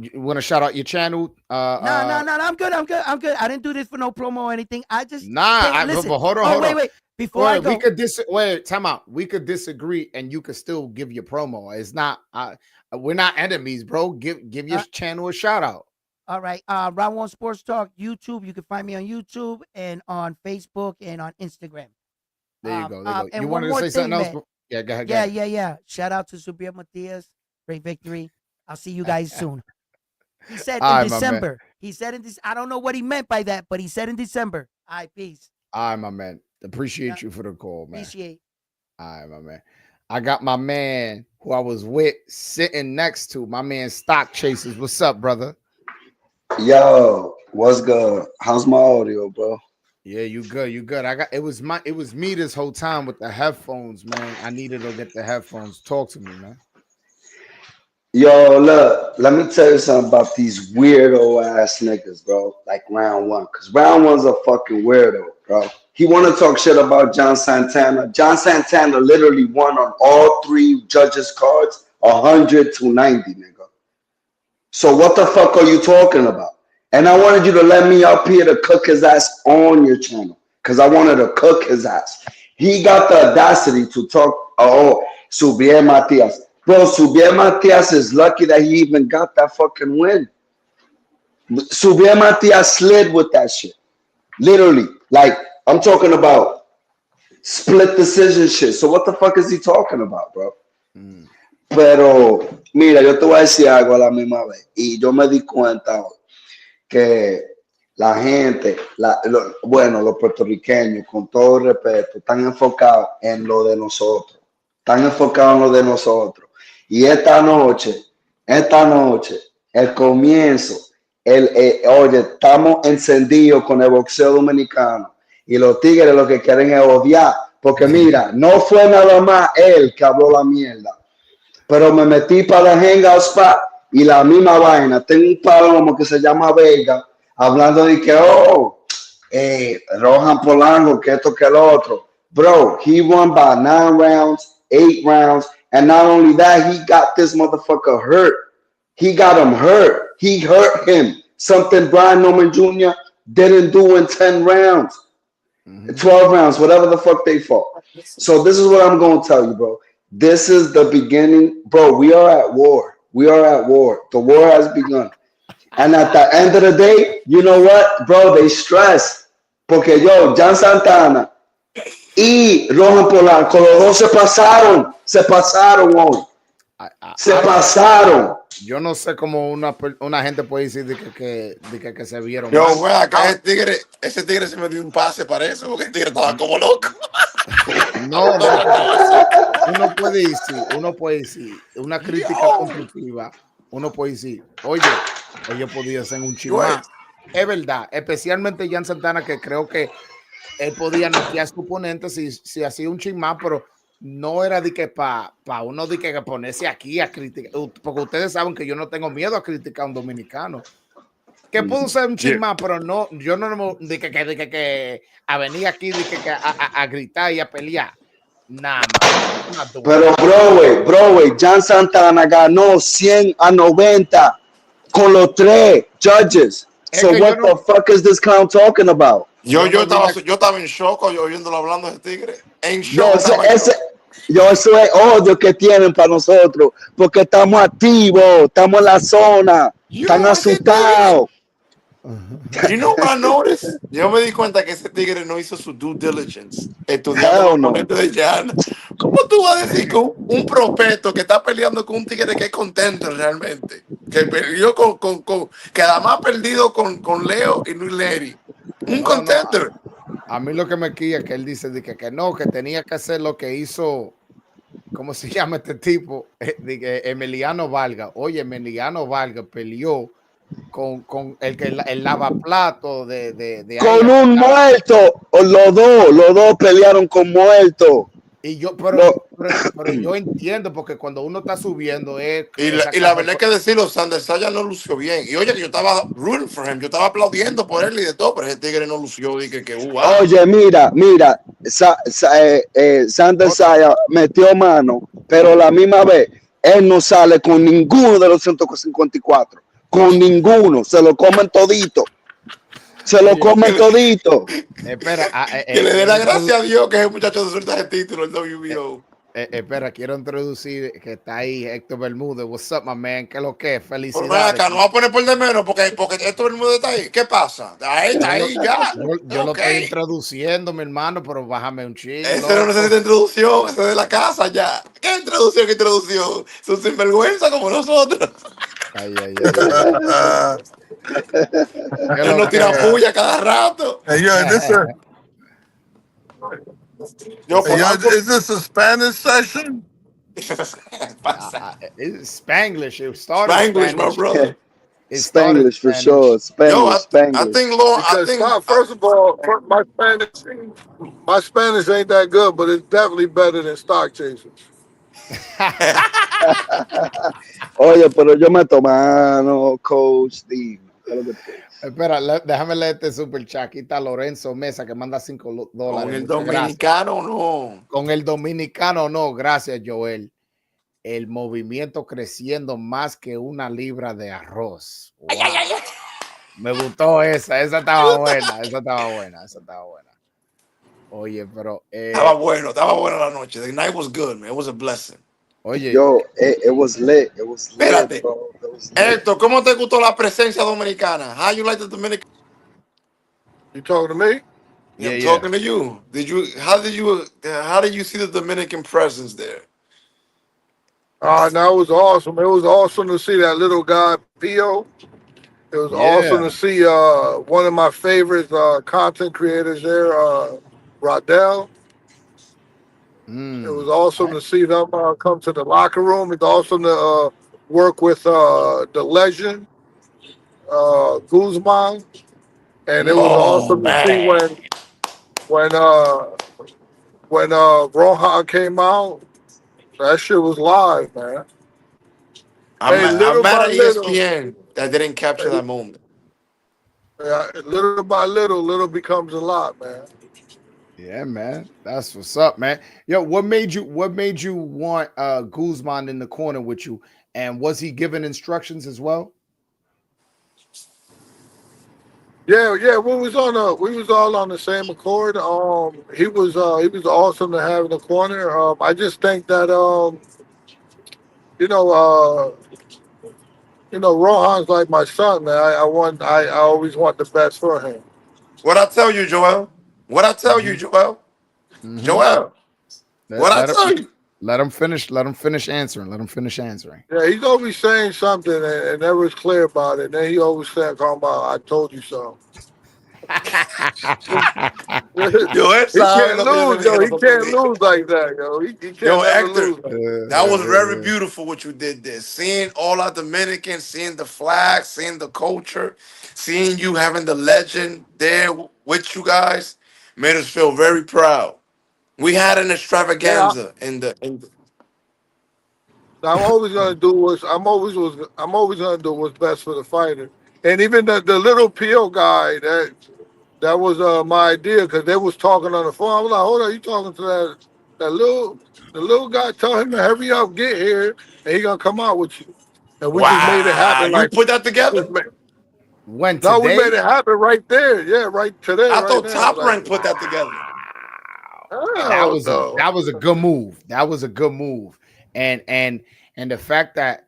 you want to shout out your channel? No, I'm good. I didn't do this for no promo or anything. I just listen. Hold on. Wait. Before I go, we could time out. We could disagree, and you could still give your promo. It's not. We're not enemies, bro. Give your channel a shout out. All right. Round One Sports Talk YouTube. You can find me on YouTube and on Facebook and on Instagram. There you go. You wanted to say something else? Yeah, go ahead. Yeah. Shout out to Subir Matias. Great victory. I'll see you guys soon. He said in December. He said in this. I don't know what he meant by that, but he said in December. All right, peace. All right, my man. Appreciate you for the call, man. Appreciate. All right, my man. I got my man who I was with sitting next to, my man Stock Chasers. What's up, brother? Yo, what's good? How's my audio, bro? Yeah, you good. You good. It was me this whole time with the headphones, man. I needed to get the headphones. Talk to me, man. Yo, look, let me tell you something about these weirdo ass niggas, bro. Like round one, because round one's a fucking weirdo, bro. He want to talk shit about John Santana. John Santana literally won on all 3 judges' cards, 100 to 90, nigga. So what the fuck are you talking about? And I wanted you to let me up here to cook his ass on your channel, because I wanted to cook his ass. He got the audacity to talk, Subier Matias. Bro, Subier Matias is lucky that he even got that fucking win. Subier Matias slid with that shit. Literally. Like, I'm talking about split decision shit. So what the fuck is he talking about, bro? Pero, mira, yo te voy a decir algo a la misma vez. Y yo me di cuenta hoy que la gente, bueno, los puertorriqueños, con todo respeto, están enfocados en lo de nosotros. Están enfocados en lo de nosotros. Y esta noche, el comienzo, oye, estamos encendidos con el boxeo dominicano. Y los tigres lo que quieren es odiar. Porque mira, no fue nada más él que habló la mierda. Pero me metí para el Hangout Spot y la misma vaina. Tengo un palomo que se llama Vega, hablando de que, Rohan Polanco, que esto, que lo otro. Bro, he won by 9 rounds, 8 rounds. And not only that, he got this motherfucker hurt. He got him hurt. He hurt him. Something Brian Norman Jr. didn't do in 10 rounds. 12 rounds, whatever the fuck they fought. So this is what I'm going to tell you, bro. This is the beginning. Bro, we are at war. We are at war. The war has begun. And at the end of the day, you know what, bro? They stress. Porque yo, John Santana y Rohan Polanco, los dos se pasaron hoy. Se pasaron. Yo no sé cómo una gente puede decir que se vieron. Yo, güey, acá ese tigre se me dio un pase para eso, porque el tigre estaba como loco. No, uno puede decir una crítica constructiva. Uno puede decir, oye, ellos podían ser un chimán. Es verdad, especialmente Jan Santana, que creo que él podía noquear a su oponente si hacía un chimán, pero no era de que para uno de que ponerse aquí a criticar, porque ustedes saben que yo no tengo miedo a criticar a un dominicano. Que puedo ser un chismán, pero no, yo no de que a venir aquí de que a gritar y a pelear. Nada más. Pero bro, John Santana ganó 100-90 con los 3 judges. So what the fuck is this clown talking about? Yo estaba en shock oyéndolo hablando de ese tigre. En shock. Eso es odio que tienen para nosotros, porque estamos activos, estamos en la zona, están asustados. You know what I noticed? Yo me di cuenta que ese tigre no hizo su due diligence estudiando los oponentes de Jan. ¿Cómo tú vas a decir que un prospecto que está peleando con un tigre que es contender realmente? Que perdió que además ha perdido con Leo y Luis Leri. Un contender. A mí lo que me quilla es que él dice que no, que tenía que hacer lo que hizo, ¿cómo se llama este tipo? Emiliano Vargas. Oye, Emiliano Vargas peleó con el lavaplato de con un muerto. Los dos pelearon con muerto. Y yo, pero yo entiendo, porque cuando uno está subiendo es... Y la verdad es que decirlo, Sander Saya no lució bien. Y oye, que yo estaba rooting for him, yo estaba aplaudiendo por él y de todo, pero ese tigre no lució. Dije que Oye, mira, Sander Saya metió mano, pero la misma vez, él no sale con ninguno de los 154. Con ninguno, se lo comen todito. Se lo comen todito. Espera, que le dé la gracia a Dios que ese muchacho se suelta el título, el WBO. Espera, quiero introducir que está ahí Héctor Bermúdez. What's up, my man? ¿Qué es lo que es? Felicidades. Por acá, no va a poner por de menos porque Héctor Bermúdez está ahí. ¿Qué pasa? Está ahí ya. Yo lo estoy introduciendo, mi hermano, pero bájame un chingo. Ese no necesita introducción, ese es de la casa ya. ¿Qué introducción? Son sinvergüenza como nosotros. Ay. ¿Qué Él lo no tira que? puya cada rato. Hey, yo, Yo, Polanco. is this a Spanish session? It's Spanglish. It started Spanglish, my Spanish. brother. It started Spanglish for Spanish. sure. Yo, Spanglish, I Spanglish. think Lord, Because first of all, my Spanish ain't that good, but it's definitely better than Stock Chasers. Oye, pero yo meto mano, Coach Steve. ¿Qué es lo que tú dices? Espera, déjame leer este super chat. Aquí está Lorenzo Mesa que manda $5. Con el Muchas gracias. dominicano, no. Con el dominicano, no. Gracias, Joel. El movimiento creciendo más que una libra de arroz. Wow. Me gustó esa. Esa estaba buena. Esa estaba buena. Esa estaba buena. Oye, pero. Estaba buena la noche. The night was good, man. It was a blessing. Oye. Yo, it was lit. It was lit, Espérate. bro. It was lit. Héctor, ¿cómo te gustó la presencia dominicana? How you like the Dominican? You talking to me? Yeah, I'm Yeah. talking to you. How did you see the Dominican presence there? No, it was awesome. It was awesome to see that little guy, Pio. It was awesome to see one of my favorite content creators there, Rodell. It was awesome to see them come to the locker room. It's awesome to work with the legend, Guzman. And it was awesome to see when Rohan came out. That shit was live, man. I'm mad at ESPN that didn't capture that moment. Little by little becomes a lot, man. Yeah, man. That's what's up, man. Yo, what made you want Guzman in the corner with you? And was he giving instructions as well? Yeah. We was all on the same accord. He was awesome to have in the corner. I just think that Rohan's like my son, man. I always want the best for him. What I tell you, Joel? Joel? Joel. Let him finish answering. Yeah, he's always saying something and never is clear about it. And then he always saying, "Talking about I told you so." Joel He can't lose, yo. He can't lose like that, yo. He can't never lose like that. That was very beautiful what you did there. Seeing all our Dominicans, seeing the flag, seeing the culture, seeing you having the legend there with you guys made us feel very proud. We had an extravaganza in the I'm always gonna do what's best for the fighter. And even the little PO guy that was my idea because they was talking on the phone. I was like, hold on, you talking to the little guy? Tell him to hurry up, get here, and he gonna come out with you. And we just made it happen. You put that together? When No, we today? made it happen right there. Yeah, right today. I right thought now. Top Rank put that together. That was a good move. That was a good move. And the fact that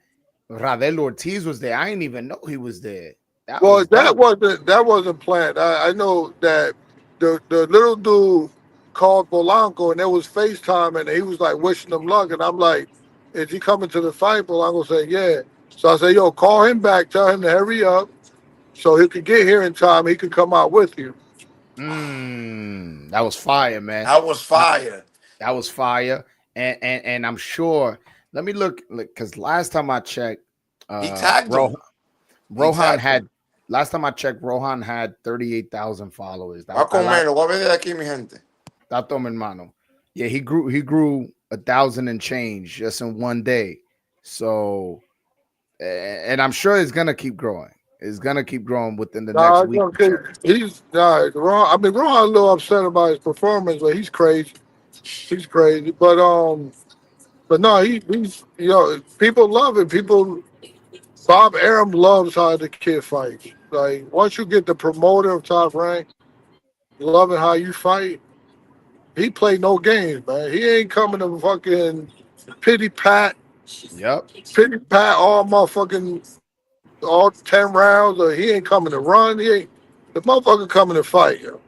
Radel Ortiz was there, I didn't even know he was there. That wasn't planned. I know that the little dude called Polanco and it was FaceTime and he was like wishing him luck and I'm like, is he coming to the fight? Polanco said, yeah. So I said, yo, call him back, tell him to hurry up so he could get here in time. He could come out with you. That was fire, man. That was fire. And I'm sure. Let me look because last time I checked, he tagged Rohan had. Last time I checked, Rohan had 38,000 followers. Va a comerlo, voy a venir aquí, mi gente. Tato, mi hermano. Yeah, he grew 1,000 and change just in one day. So, and I'm sure it's gonna keep growing. It's gonna keep growing within the next week. Rohan. I mean, Rohan's a little upset about his performance, but he's crazy. But no, he's people love it. Bob Arum loves how the kid fights. Like once you get the promoter of Top Rank, loving how you fight, he play no games, man. He ain't coming to fucking pity pat. Yep. Pity pat all 10 rounds, or he ain't coming to run. The motherfucker coming to fight, yo.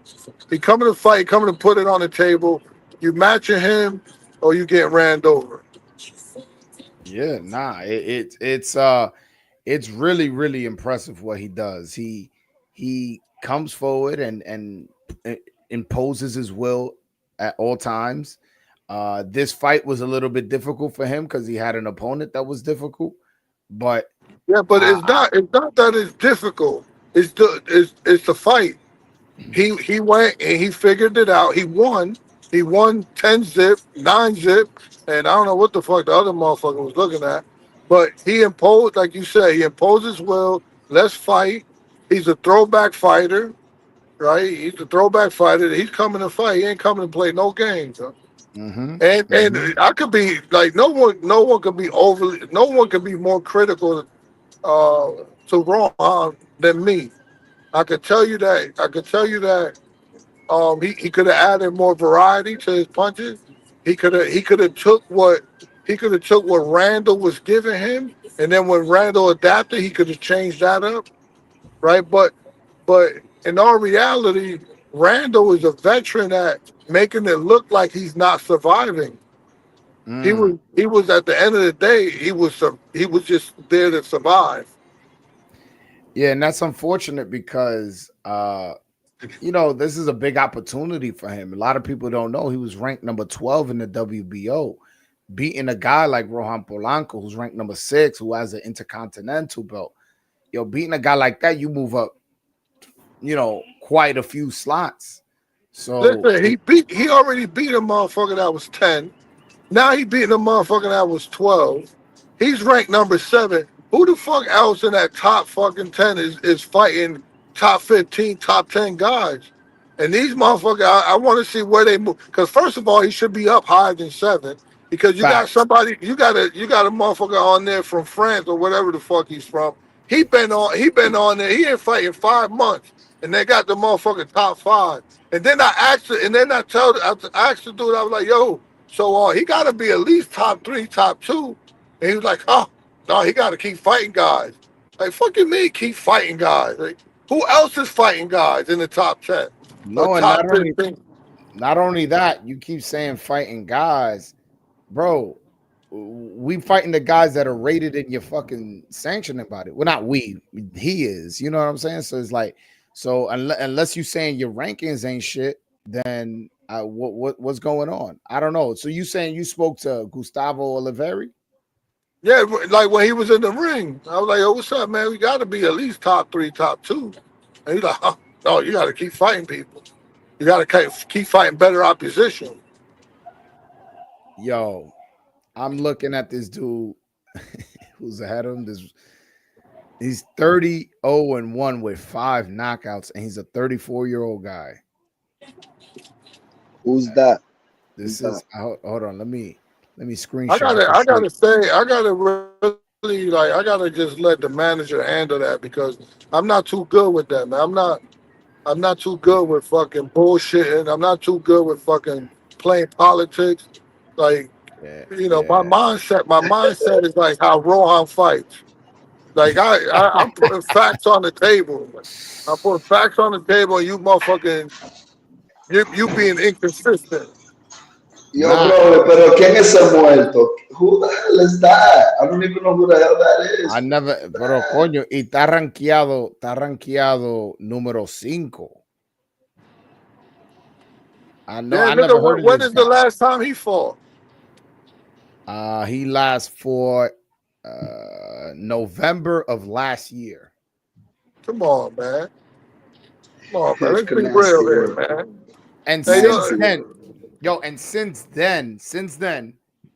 He coming to fight, coming to put it on the table. You matching him or you getting ran over. Yeah, nah. it's really, really impressive what he does. He comes forward and imposes his will at all times. This fight was a little bit difficult for him because he had an opponent that was difficult, but Yeah, but it's not that it's difficult. It's the fight. He went and he figured it out. He won. He won 10 zip, 9 zip, and I don't know what the fuck the other motherfucker was looking at. But he imposed, like you said, he imposed his will. Let's fight. He's a throwback fighter, right? He's a throwback fighter. He's coming to fight. He ain't coming to play no games. Huh? And I could be like no one could be overly, no one could be more critical to Rohan than me. I could tell you that. I could tell you that he could have added more variety to his punches. He could have took what Randall was giving him, and then when Randall adapted, he could have changed that up, right? But in all reality, Randall is a veteran at making it look like he's not surviving. He was at the end of the day, he was just there to survive. Yeah, and that's unfortunate because this is a big opportunity for him. A lot of people don't know he was ranked number 12 in the WBO, beating a guy like Rohan Polanco, who's ranked number 6, who has an intercontinental belt. Beating a guy like that, you move up, quite a few slots. So listen, he already beat a motherfucker that was 10. Now he beating a motherfucker that was 12. He's ranked number 7. Who the fuck else in that top fucking 10 is fighting top 15, top 10 guys? And these motherfuckers, I want to see where they move. Because first of all, he should be up higher than 7. Because you got somebody, you got a motherfucker on there from France or whatever the fuck he's from. He been on there. He ain't fighting 5 months, and they got the motherfucking top 5. And then I asked the dude, I was like, yo, so he got to be at least top 3, top 2. And he was like, oh, no, he got to keep fighting guys. Like, fucking me, keep fighting guys. Like, who else is fighting guys in the top 10? No, and not only that, you keep saying fighting guys, bro. We fighting the guys that are rated in your fucking sanctioning body. Well, not we, he is. You know what I'm saying? So it's like, so unless you saying your rankings ain't shit, then what's going on? I don't know. So you saying you spoke to Gustavo Oliveri? Yeah, like when he was in the ring, I was like, "Yo, what's up, man? We got to be at least top 3, top 2." And he's like, "Oh, no, you got to keep fighting people. You got to keep fighting better opposition." Yo, I'm looking at this dude who's ahead of him. He's 30-0-1 with 5 knockouts, and he's a 34-year-old guy. Who's that? This is hold on. Let me screenshot. I gotta just let the manager handle that because I'm not too good with that, man. I'm not too good with fucking bullshitting. I'm not too good with fucking playing politics. Like, my mindset is like how Rohan fights. Like I'm putting facts on the table. I put facts on the table, and you motherfucking you being inconsistent. Yo, bro, pero ¿quién es ese muerto? Who the hell is that? I don't even know who the hell that is. I never, pero coño, y está rankeado número 5. I know. I never heard of When is the last time he fought? He last fought November of last year. Come on, man. Let's be real here, man. And since then,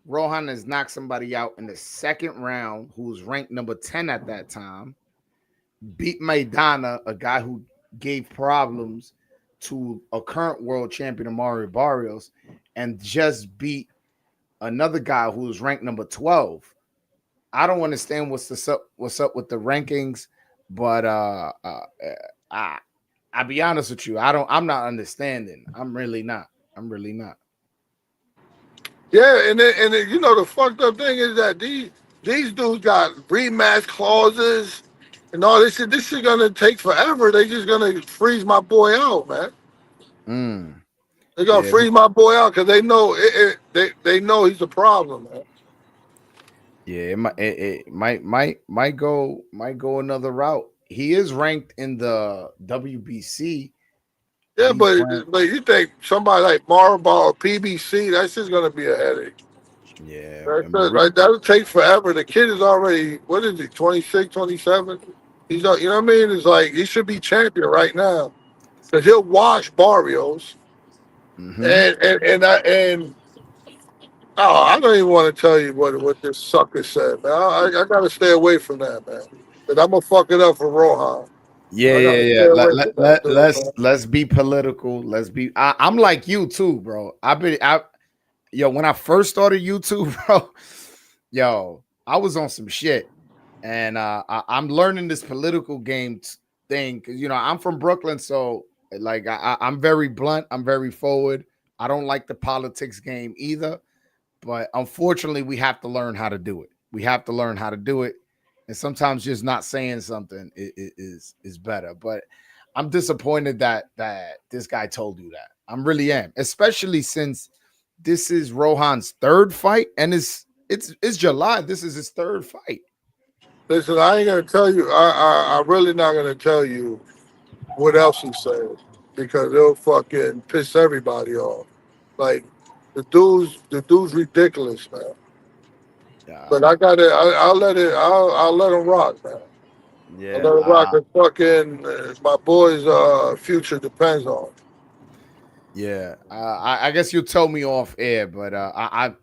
Rohan has knocked somebody out in the second round who was ranked number 10 at that time. Beat Maidana, a guy who gave problems to a current world champion, Mario Barrios, and just beat another guy who was ranked number 12. I don't understand what's up with the rankings, but I'll be honest with you. I'm not understanding. I'm really not. Yeah, and the fucked up thing is that these dudes got rematch clauses and all this shit. This shit gonna take forever. They just gonna freeze my boy out, man. They're gonna freeze my boy out because they know they know he's a problem, man. Yeah, it might go another route. He is ranked in the WBC. Yeah, He's ranked. but you think somebody like Marlboro or PBC, that's just gonna be a headache. Yeah, Like that'll take forever. The kid is already, what is he, 26, 27? He's not, you know what I mean? It's like he should be champion right now because he'll wash Barrios. mm-hmm. And oh, I don't even want to tell you what this sucker said, man. I gotta stay away from that, man. Cause I'm gonna fuck it up for Rohan. Yeah, I yeah, gotta yeah. stay away from that dude, man. Let's be political. Let's be. I'm like you too, bro. Yo, when I first started YouTube, bro, yo, I was on some shit, and I'm learning this political game thing because I'm from Brooklyn, so like I'm very blunt. I'm very forward. I don't like the politics game either, but unfortunately, we have to learn how to do it. We have to learn how to do it, and sometimes just not saying something is better. But I'm disappointed that this guy told you that. I'm really am, especially since this is Rohan's third fight, and it's July. This is his third fight. Listen, I ain't gonna tell you. I'm really not gonna tell you what else he said because it'll fucking piss everybody off. Like the dude's ridiculous, man. But I gotta, I'll let it, I'll let him rock, man. I'll Yeah, let him rock. Cause fucking my boy's future depends on it. yeah. I guess you'll tell me off air, but I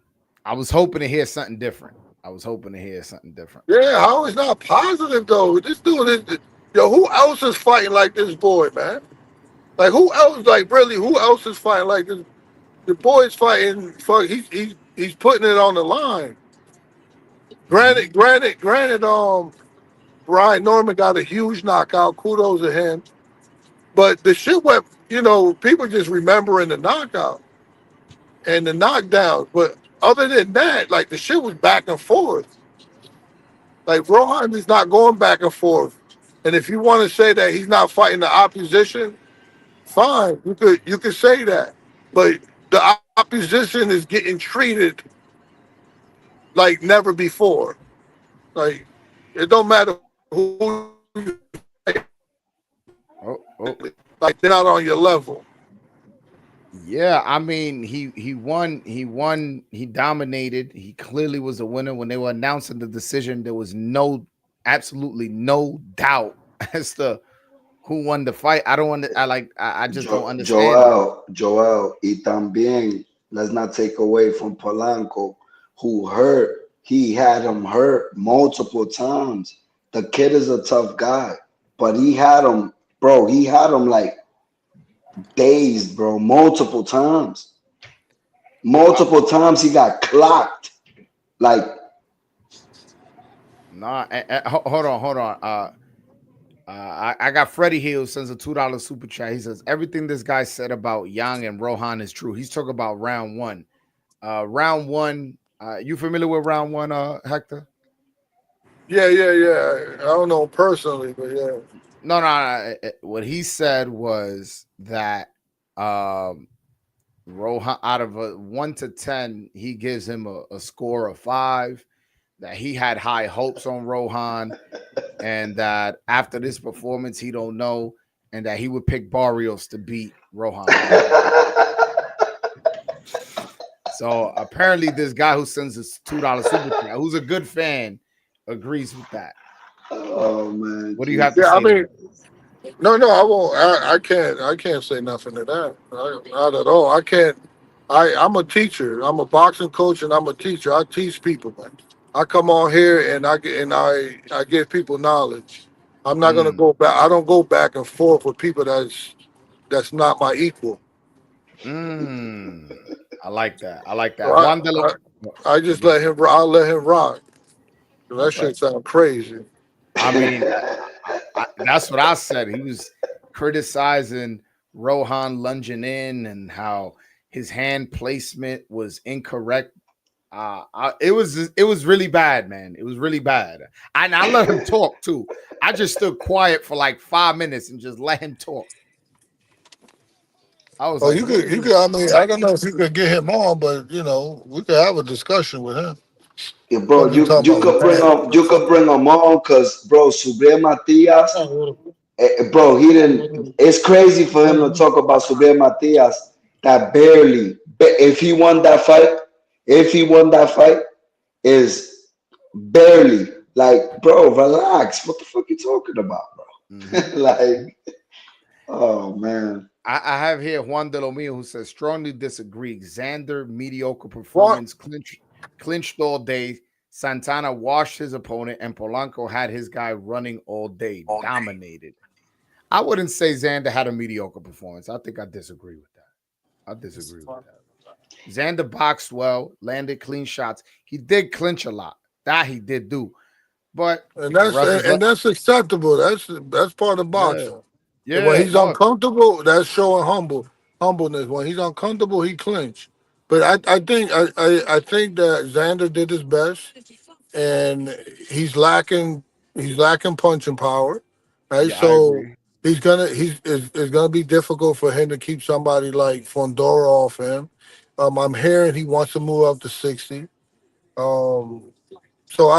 was hoping to hear something different. I was hoping to hear something different. Yeah, how is not positive though? This dude is, yo, who else is fighting like this boy, man? Like who else? Like really, who else is fighting like this? The boy's fighting. Fuck, he's putting it on the line. Granted. Brian Norman got a huge knockout. Kudos to him. But the shit went. People just remembering the knockout and the knockdown. But other than that, like the shit was back and forth. Like Rohan is not going back and forth. And if you want to say that he's not fighting the opposition, fine. You could say that. But the opposition is getting treated like never before. Like it don't matter who you Oh, oh. like they're not on your level. Yeah, I mean, he won, he dominated. He clearly was a winner. When they were announcing the decision, there was absolutely no doubt as to who won the fight. I don't want I just don't understand it. Joel, y también, let's not take away from Polanco, who hurt. He had him hurt multiple times. The kid is a tough guy, but he had him, bro. He had him like dazed, bro, multiple times. Multiple times he got clocked. Like, Nah, hold on. I got Freddie Hill sends a $2 super chat. He says everything this guy said about Yang and Rohan is true. He's talking about round one. Round one. You familiar with round one, Hector? Yeah. I don't know him personally, but yeah. No. What he said was that Rohan, out of a 1 to 10, he gives him a score of 5. That he had high hopes on Rohan, and that after this performance, he don't know, and that he would pick Barrios to beat Rohan. So apparently, this guy who sends us $2 super chat, who's a good fan, agrees with that. oh man. What do you have to Yeah, say? I mean, no, I won't. I can't say nothing to that. Not at all. I can't. I'm a teacher. I'm a boxing coach, and I'm a teacher. I teach people, man. I come on here and I give people knowledge. I'm not gonna go back. I don't go back and forth with people that's not my equal. I like that. I like that. So Juan de la- I just let him. I'll let him rock. That Okay. shit sound crazy. I mean, that's what I said. He was criticizing Rohan lunging in and how his hand placement was incorrect. It was really bad, man. It was really bad. And I let him talk too. I just stood quiet for like 5 minutes and just let him talk. I was Oh, like, you could. I mean, I don't know if you could get him on, but we could have a discussion with him. Yeah, bro, Fuck you talking about man. you could bring him on because bro, Subriel Matias, bro, he didn't. It's crazy for him to talk about Subriel Matias that barely. If he won that fight, if he won that fight, is barely like, bro, relax. What the fuck you talking about, bro? Like, oh man. I have here Juan de lo Mio who says strongly disagree. Xander mediocre What? performance, clinched all day. Santana washed his opponent, and Polanco had his guy running all day, dominated. I wouldn't say Xander had a mediocre performance. I think I disagree with that. I disagree with that. Xander boxed well, landed clean shots. He did clinch a lot. That he did do. But And the ref is that's acceptable. That's part of yeah. boxing. And when Yeah, he's no. uncomfortable, that's showing humbleness. When he's uncomfortable, he clinch. But I think that Xander did his best, and he's lacking punching power, right? Yeah, I So agree. it's gonna be difficult for him to keep somebody like Fondora off him. I'm hearing he wants to move up to 60. Um, so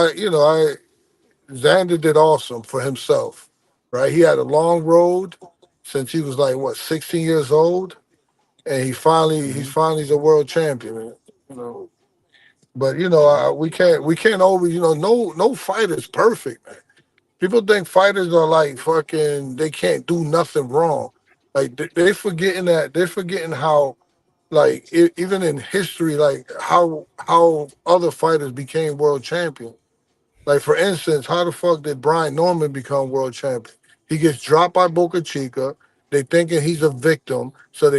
Xander did awesome for himself, right? He had a long road since he was like what 16 years old, and he's Mhm. finally a world champion. You know, but Yeah. we can't always no fighter is perfect, man. People think fighters are like fucking they can't do nothing wrong. Like they're forgetting how like even in history like how other fighters became world champions. Like for instance, how the fuck did Brian Norman become world champion? He gets dropped by Boca Chica. They thinking he's a victim, so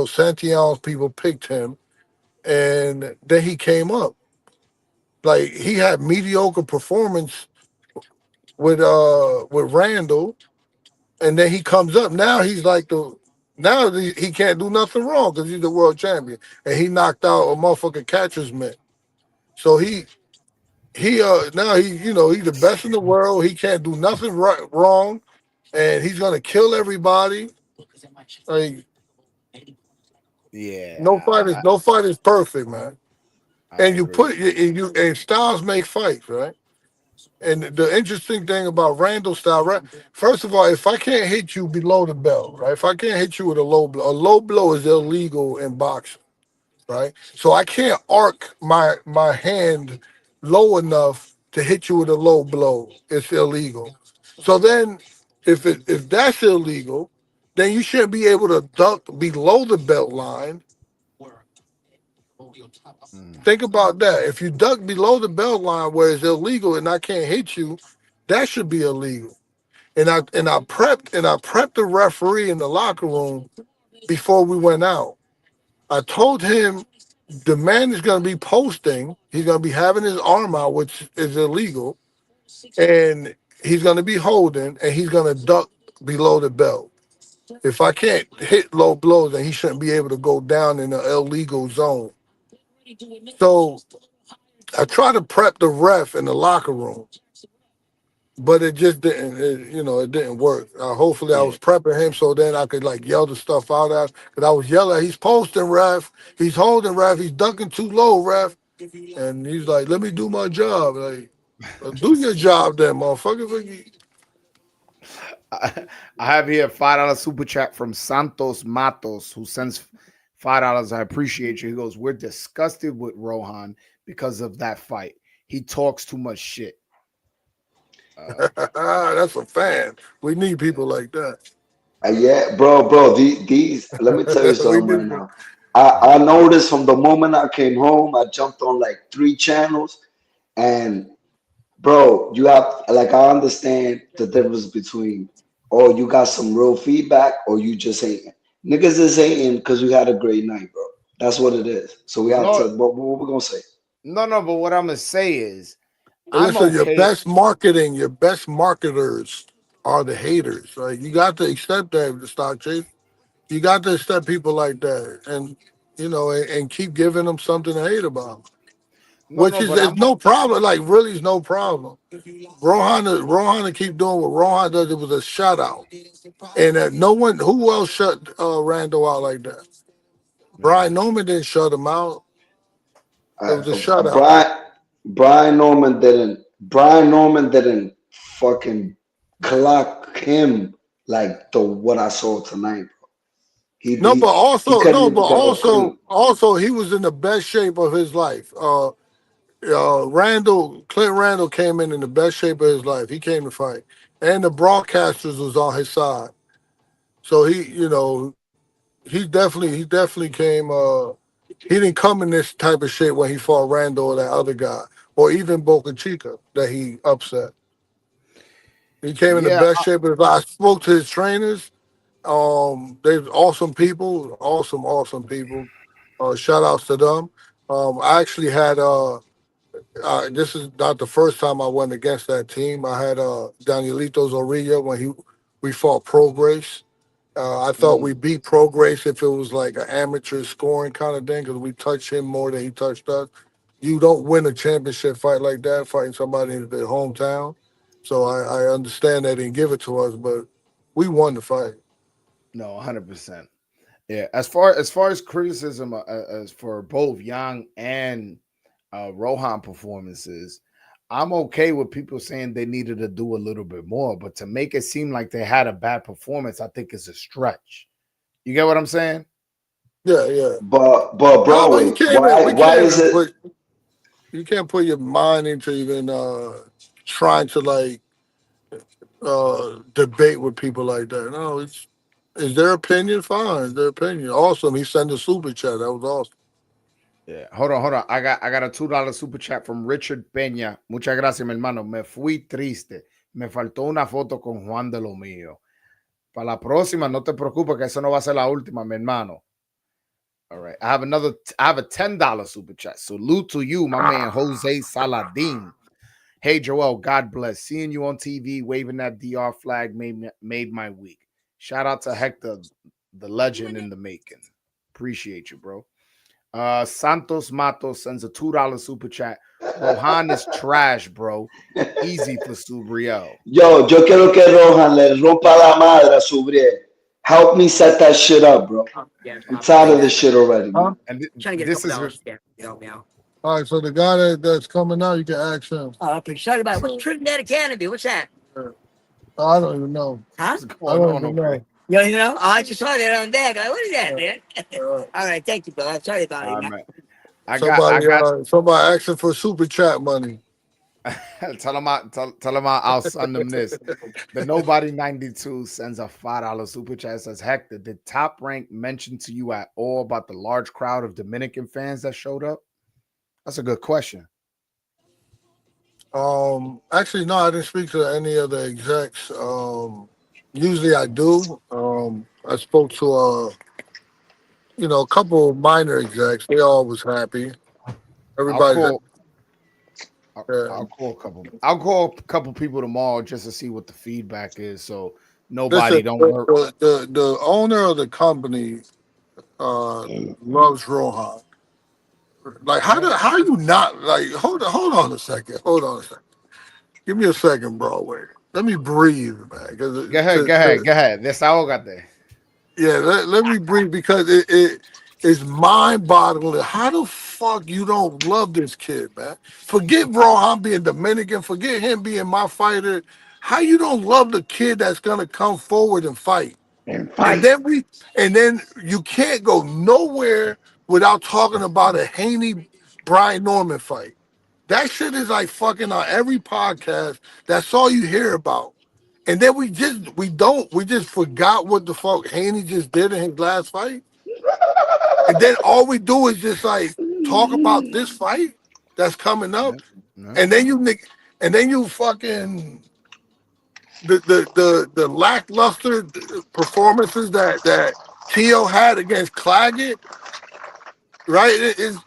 Santiago's people picked him, and then he came up. Like he had mediocre performance with Randall, and then he comes up. Now he's like he can't do nothing wrong because he's the world champion, and he knocked out a motherfucking catcher's mitt. So he now he's the best in the world. He can't do nothing wrong, and he's gonna kill everybody. Like Yeah, no fight is perfect, man. I And you agree. put and styles make fights, right? And the interesting thing about Randall style, right? First of all, if I can't hit you below the belt, right? If I can't hit you with a low blow is illegal in boxing, right? So I can't arc my hand low enough to hit you with a low blow. It's illegal. So then, if that's illegal, then you shouldn't be able to duck below the belt line. Mm. Think about that. If you duck below the belt line where it's illegal and I can't hit you, that should be illegal. And I prepped the referee in the locker room before we went out. I told him the man is going to be posting. He's going to be having his arm out, which is illegal, and he's going to be holding, and he's going to duck below the belt. If I can't hit low blows, then he shouldn't be able to go down in the illegal zone. So I try to prep the ref in the locker room, but it just didn't. It didn't work. Hopefully, I Yeah. was prepping him so then I could like yell the stuff out at. Because I was yelling, he's posting ref, he's holding ref, he's ducking too low ref, and he's like, "Let me do my job." Like, "Well, do your job, then, motherfucker. I have here $5 super chat from Santos Matos who sends $5. I appreciate you. He goes, "We're disgusted with Rohan because of that fight. He talks too much shit." That's a fan. We need people like that. Yeah, bro. These. Let me tell you we something right need. now. I noticed from the moment I came home, I jumped on like 3 channels, and bro, you have like I understand the difference between oh you got some real feedback or you just hating. Niggas is hating because we had a great night, bro. That's what it is. So we have to. No, What we gonna say? no. But what I'm gonna say is, I'm Listen, okay. your best marketers are the haters. Right? You got to accept that, the stock chase. You got to accept people like that, and and keep giving them something to hate about. No, Which no. is But there's I'm no problem. Like really, is no problem. Rohan to keep doing what Rohan does. It was a shutout, and no one who else shut Randall out like that. mm, Brian Norman didn't shut him out. It was a Uh, shutout. Brian Brian Norman didn't fucking clock him like the what I saw tonight. No, but He also couldn't no, even but get a clean. also he was in the best shape of his life. Clint Randall came in the best shape of his life. He came to fight, and the broadcasters was on his side. So he definitely came. He didn't come in this type of shape when he fought Randall or that other guy, or even Boca Chica that he upset. He came in the Yeah, best shape of his life. I spoke to his trainers. They're awesome people, awesome people. Shout outs to them. I actually had this is not the first time I went against that team. I had Danielito Zorrilla when we fought Pro Grace. I thought we beat Pro Grace if it was like an amateur scoring kind of thing because we touched him more than he touched us. You don't win a championship fight like that, fighting somebody in their hometown. So I understand they didn't give it to us, but we won the fight. no, 100%. Yeah, as far as criticism as for both Young and Rohan performances, I'm okay with people saying they needed to do a little bit more, but to make it seem like they had a bad performance, I think is a stretch. You get what I'm saying? Yeah. But No, but you Broadway, can't even why we why can't is even it? put you can't put your mind into even trying to like debate with people like that. No, it's their opinion, fine. It's their opinion. Awesome. He sent a super chat. That was awesome. Yeah. Hold on. I got a $2 super chat from Richard Peña. Muchas gracias, mi hermano. Me fui triste. Me faltó una foto con Juan de lo mío. Para la próxima, no te preocupes que eso no va a ser la última, mi hermano. All right. I have a $10 super chat. Salute to you, my man Jose Saladin. Hey Joel, God bless. Seeing you on TV waving that DR flag made my week. Shout out to Hector, the legend in the making. Appreciate you, bro. Santos Matos sends a $2 super chat. Rohan is trash, bro. Easy for Subriel. Yo quiero que Rohan le rompa la madre a su Brielle. Help me set that shit up, bro. I'm tired of this shit already, Huh? man. And this is All right, so the guy that's coming out, you can ask him. Oh, I'm pretty excited about it. What's Trinidad Academy? What's that? I don't even know. Huh? what's I going don't on even over know. there. You don't even know? Oh, I just saw that on deck. What is that, man? All right, thank you, Bill. I'm sorry about it. Man. I Somebody got somebody asking for super chat money. tell him I'll send them this. The Nobody 92 sends a $5 super chat. Says, Hector, did Top Rank mention to you at all about the large crowd of Dominican fans that showed up? That's a good question. Actually, no, I didn't speak to any of the execs. Usually I do. I spoke to a couple of minor execs. They all was happy. I'll Everybody's call happy. I'll call a couple. I'll call a couple people tomorrow just to see what the feedback is. So nobody Listen, don't work. the owner of the company loves Rohan. Like how you not like hold on a second. Hold on a second. Give me a second, Broadway. Let me breathe, man. Go ahead. Desahógate. Yeah, let me breathe because it is mind boggling. How the fuck you don't love this kid, man? Forget Rohan being Dominican, forget him being my fighter. How you don't love the kid that's gonna come forward and fight? And then you can't go nowhere without talking about a Haney Brian Norman fight. That shit is like fucking on every podcast. That's all you hear about. And then we just forgot what the fuck Haney just did in his last fight. And then all we do is just like talk about this fight that's coming up. No. And then you fucking the lackluster performances that Tio had against Claggett, right? It's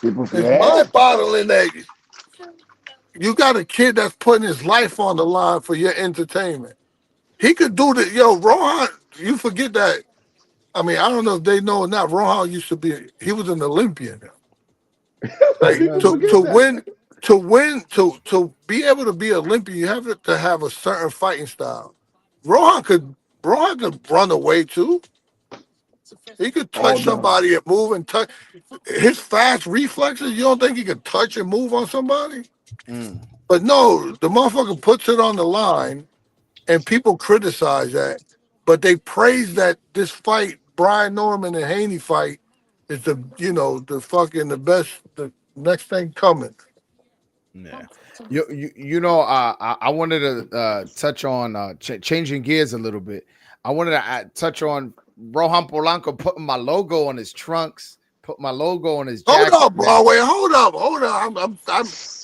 mind boggling that you got a kid that's putting his life on the line for your entertainment. He could do the Rohan. You forget that. I mean, I don't know if they know or not. Rohan he was an Olympian. Like to be able to be Olympian, you have to have a certain fighting style. Rohan could run away too. He could All touch day. somebody and move and touch. His fast reflexes, you don't think he could touch and move on somebody? Mm. But no, the motherfucker puts it on the line, and people criticize that. But they praise that this fight, Brian Norman and Haney fight, is the the best, the next thing coming. Yeah, I wanted to touch on changing gears a little bit. I wanted to touch on Rohan Polanco putting my logo on his trunks, put my logo on his Hold jacket, up, man. Broadway. Hold up.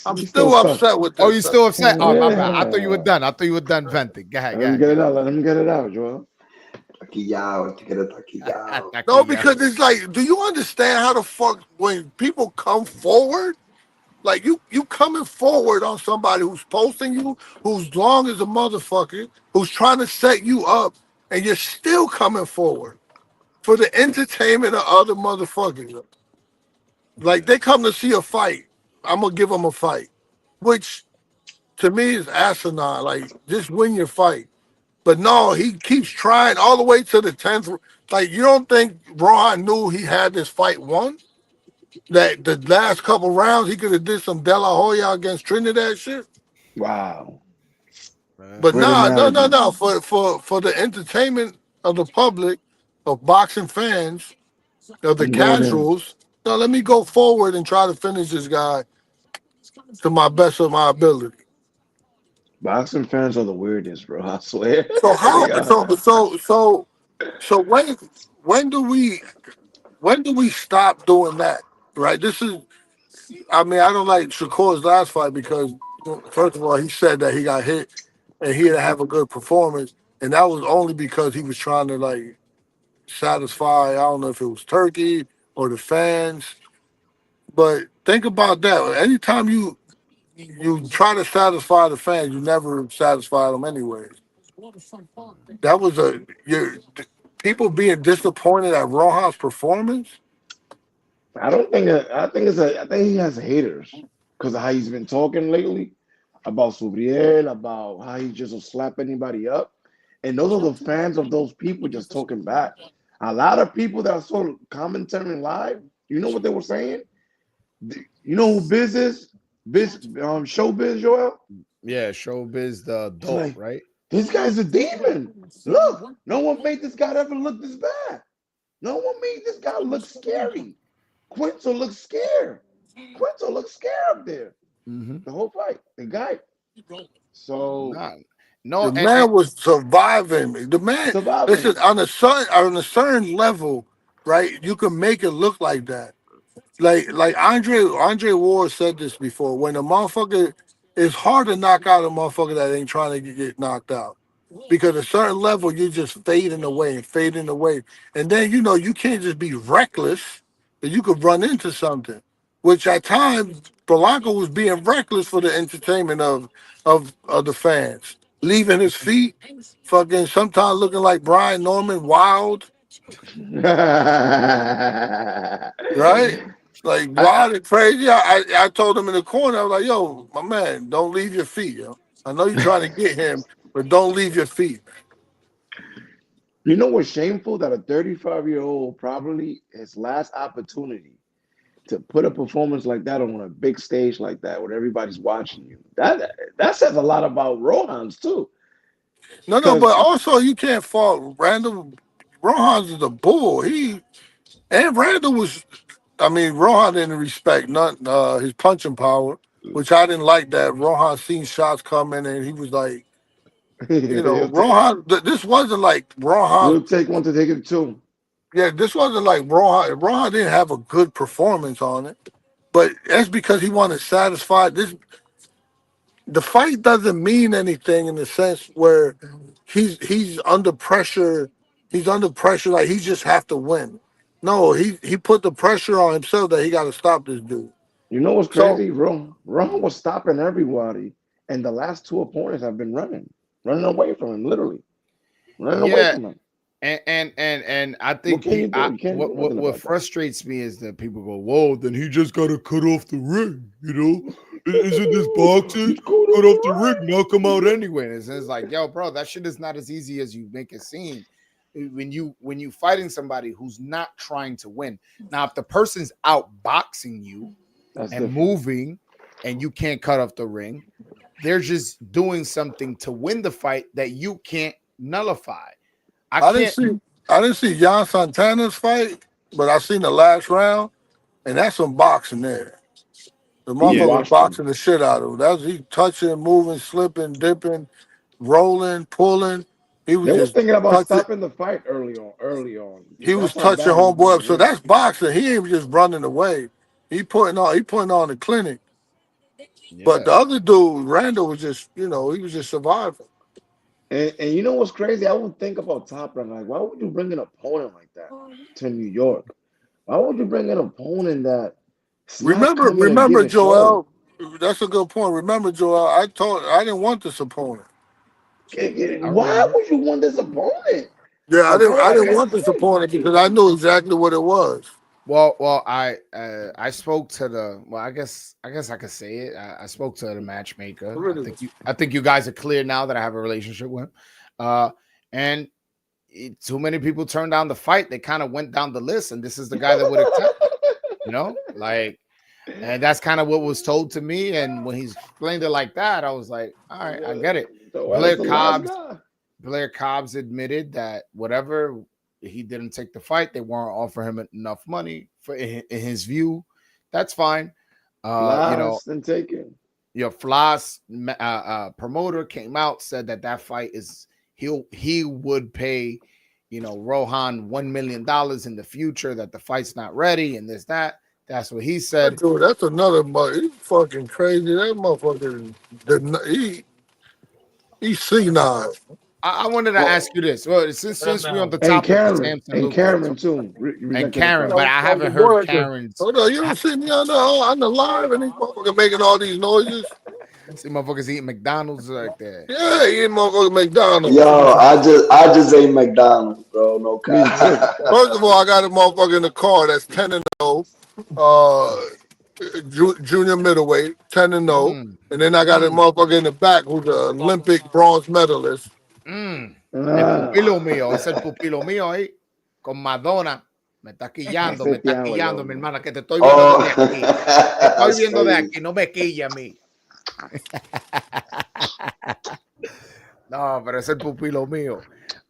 I'm He's still still stuck. upset with Oh, this. you still upset? Oh, my bad. I thought you were Yeah. done. I thought you were done venting. Go ahead, Let go him ahead, get go it out. Let him get it out, Joel. ahead. No, Taquillao. because it's like, do you understand how the fuck when people come forward? Like you coming forward on somebody who's posting you, who's long as a motherfucker, who's trying to set you up, and you're still coming forward for the entertainment of other motherfuckers. Like they come to see a fight, I'm gonna give them a fight, which to me is asinine. Like just win your fight. But no, he keeps trying all the way to the 10th. Like you don't think Rohan knew he had this fight won? That the last couple rounds he could have did some De La Hoya against Trinidad shit. Wow. But Great nah, no. analogy. For the entertainment of the public, of boxing fans, of the I'm going in. casuals, no, let me go forward and try to finish this guy to my best of my ability. Boxing fans are the weirdest, bro. I swear. So how They are. so when do we stop doing that? Right? This is I mean, I don't like Shakur's last fight because first of all, he said that he got hit and he didn't have a good performance. And that was only because he was trying to like satisfy, I don't know if it was Turkey or the fans. But think about that. Anytime you try to satisfy the fans, you never satisfy them anyways. That was people being disappointed at Rojas' performance. I don't think. I think he has haters because of how he's been talking lately about Subriel, about how he just will slap anybody up, and those are the fans of those people just talking back. A lot of people that saw commentating live, you know what they were saying? You know who Biz is? Biz, Showbiz, Joel. Yeah, Showbiz the It's adult, like right? this guy's a demon. Look, no one made this guy ever look this bad. No one made this guy look scary. Quinto looks scared. Quinto looks scared up there. Mm-hmm. The whole fight. The guy. So Nah, no, The man was surviving. The man, listen, surviving. on a certain level, right? You can make it look like that. Like Andre Ward said this before. When a motherfucker, it's hard to knock out a motherfucker that ain't trying to get knocked out, because at a certain level you're just fading away, and then you can't just be reckless, that you could run into something, which at times Polanco was being reckless for the entertainment of the fans, leaving his feet, fucking sometimes looking like Brian Norman, wild, right? Like I, wild and crazy. I told him in the corner, I was like, yo, my man, don't leave your feet, yo. I know you're trying to get him, but don't leave your feet. you know what's shameful? That a 35-year-old probably his last opportunity to put a performance like that on a big stage like that where everybody's watching you. That says a lot about Rohan's too. No, Because but also you can't fault Randall. Rohan's is a bull. Randall was, I mean, Rohan didn't respect his punching power, which I didn't like that. Rohan seen shots coming and he was like, Rohan, this wasn't like Rohan. he'll take one to take it two. Yeah, this wasn't like Rohan. Rohan didn't have a good performance on it, but that's because he wanted to satisfy this. The fight doesn't mean anything in the sense where he's under pressure. He's under pressure like he just have to win. No, he put the pressure on himself that he got to stop this dude. You know what's So crazy? Rohan was stopping everybody, and the last two opponents have been running away from him, literally running away yeah, from him. and I What think can you do? You can't do nothing what about that. frustrates me is that people go, "Whoa, then he just got to cut off the ring," you know? Isn't this boxing? He's going Cut off off the ring, the knock him out anyway. And it's like, yo, bro, that shit is not as easy as you make it seem. when you fighting somebody who's not trying to win. Now, if the person's outboxing you That's and different. moving, and you can't cut off the ring, they're just doing something to win the fight that you can't nullify. I didn't see Jan Santana's fight, but I seen the last round, and that's some boxing there. The You Yeah. motherfucker was watched him. boxing the shit out of him. That was he touching, moving, slipping, dipping, rolling, pulling. He was They were just thinking about touching. stopping the fight early on. He was That's how touching bad he was homeboy up. getting So hit. that's boxing. He ain't just running away. He putting on the clinic. But Yeah. the other dude, Randall, was just, he was just surviving. And you know what's crazy? I would think about Top Rank. Like, why would you bring an opponent like that to New York? Why would you bring an opponent that's not coming and Remember, give a show? Joel. That's a good point. Remember, Joel. I didn't want this opponent. I Why remember. would you want this opponent? Yeah, A guy I like didn't want this Henry? opponent because I knew exactly what it was. Well, I spoke to the I guess I could say it. I spoke to the matchmaker. I think you guys are clear now that I have a relationship with him. And too many people turned down the fight. They kind of went down the list, and this is the guy that would accept. Like, and that's kind of what was told to me. And when he explained it like that, I was like, all right, I get it. So that's the last guy. Blair Cobbs admitted that whatever he didn't take the fight, they weren't offering him enough money for in his view. That's fine. Last and taken. Your Floss promoter came out, said that fight is he would pay Rohan $1 million in the future, that the fight's not ready and this that. That's what he said. Dude, that's another mother. He's fucking crazy. That motherfucker, he's senile. I wanted to ask you this. Well, since we're on the And topic of Karen. Samson And Lucas Karen, too. and Rejected Karen, the but fight. I haven't heard Karen's. Hold on, you don't see me on the live and these motherfuckers making all these noises. See motherfuckers eating McDonald's like that. Yeah, eating motherfucking McDonald's. Yo, I just ate McDonald's, bro. No Me too. cap. First of all, I got a motherfucker in the car that's 10-0. Junior middleweight, 10-0. And then I got a motherfucker in the back who's an Olympic bronze medalist. El pupilo mío, es el pupilo mío ahí con Madonna. Me está quillando, mi hermana, que te estoy viendo desde aquí. Te estoy viendo de aquí, no me quilla a mí. No, pero es el pupilo mío.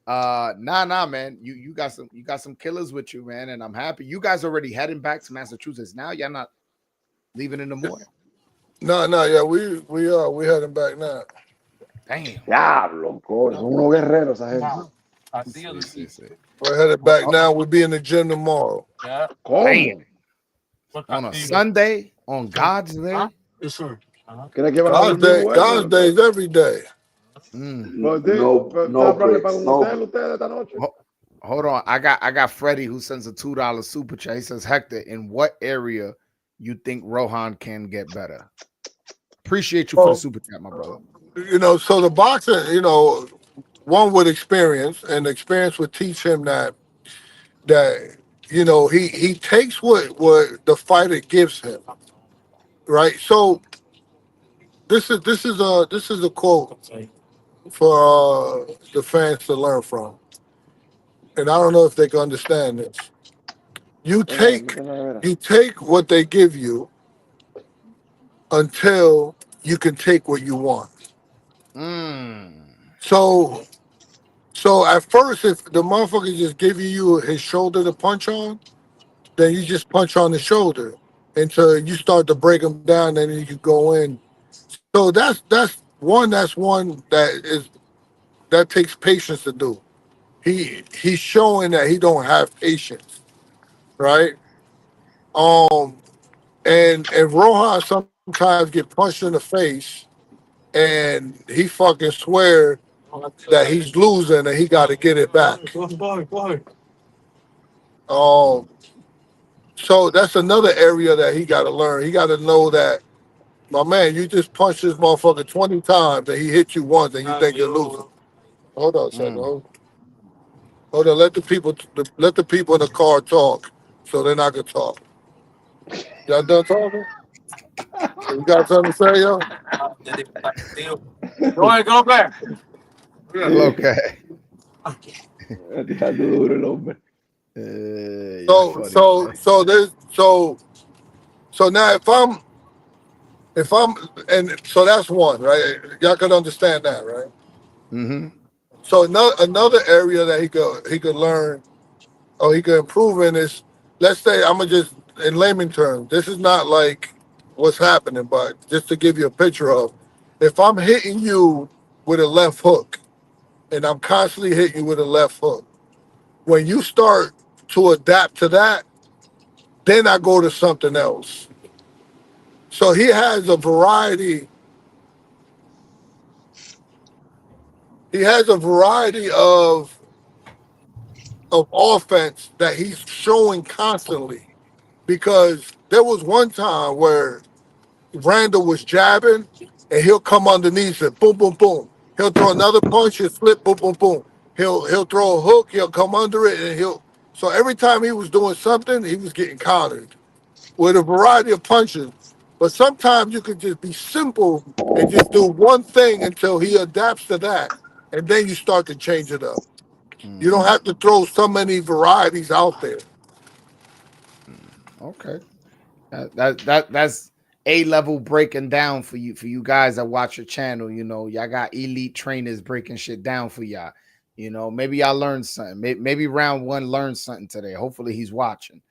Nah, man. You got some killers with you, man, and I'm happy. You guys already heading back to Massachusetts now. Y'all not leaving in the morning. No, yeah, we heading back now. Damn. Diablo, coño. Son unos guerreros esa gente. Sí. We're headed back now. We'll be in the gym tomorrow. ¿Cómo? On a Sunday, on God's day. Yes, sir. ¿Crees que van a God's day, God's day is every day. No breaks. Ustedes esta noche? Hold on. I got Freddie who sends a $2 super chat. He says, Hector, in what area you think Rohan can get better? Appreciate you for the super chat, my brother. So the boxer, one with experience, and experience would teach him that he takes what the fighter gives him, right? So this is a quote for the fans to learn from, and I don't know if they can understand this. You take what they give you until you can take what you want. So at first, if the motherfucker just giving you his shoulder to punch on, then you just punch on the shoulder until you start to break him down, and then you go in. So that's one that takes patience to do. He's showing that he don't have patience, right? And Rohan sometimes get punched in the face, and he fucking swear that he's losing and he got to get it back. So that's another area that he got to learn. He got to know that, my man, you just punched this motherfucker 20 times and he hit you once and you think you're losing. Hold on a second. Hold on. Let the people in the car talk so then I can talk. Y'all done talking? You got something to say, yo? Go ahead, go back. Okay. Tirando duro el hombre. You're So funny, so man. so there's so now if I'm and so that's one, right? Y'all can understand that, right? Mm-hmm. So another area that he could learn or he could improve in is, let's say, I'm gonna just in layman terms. This is not like what's happening, but just to give you a picture of, if I'm hitting you with a left hook and I'm constantly hitting you with a left hook, when you start to adapt to that, then I go to something else. So he has a variety. He has a variety of offense that he's showing constantly. Because there was one time where Randall was jabbing and he'll come underneath it, boom, boom, boom. He'll throw another punch, he'll flip, boom, boom, boom. He'll throw a hook, he'll come under it, and he'll. So every time he was doing something, he was getting countered with a variety of punches. But sometimes you could just be simple and just do one thing until he adapts to that, and then you start to change it up. You don't Mm-hmm. have to throw so many varieties out there. Okay. That's A-level breaking down for you guys that watch your channel. Y'all got elite trainers breaking shit down for y'all. Maybe y'all learned something. Maybe round one learned something today. Hopefully he's watching.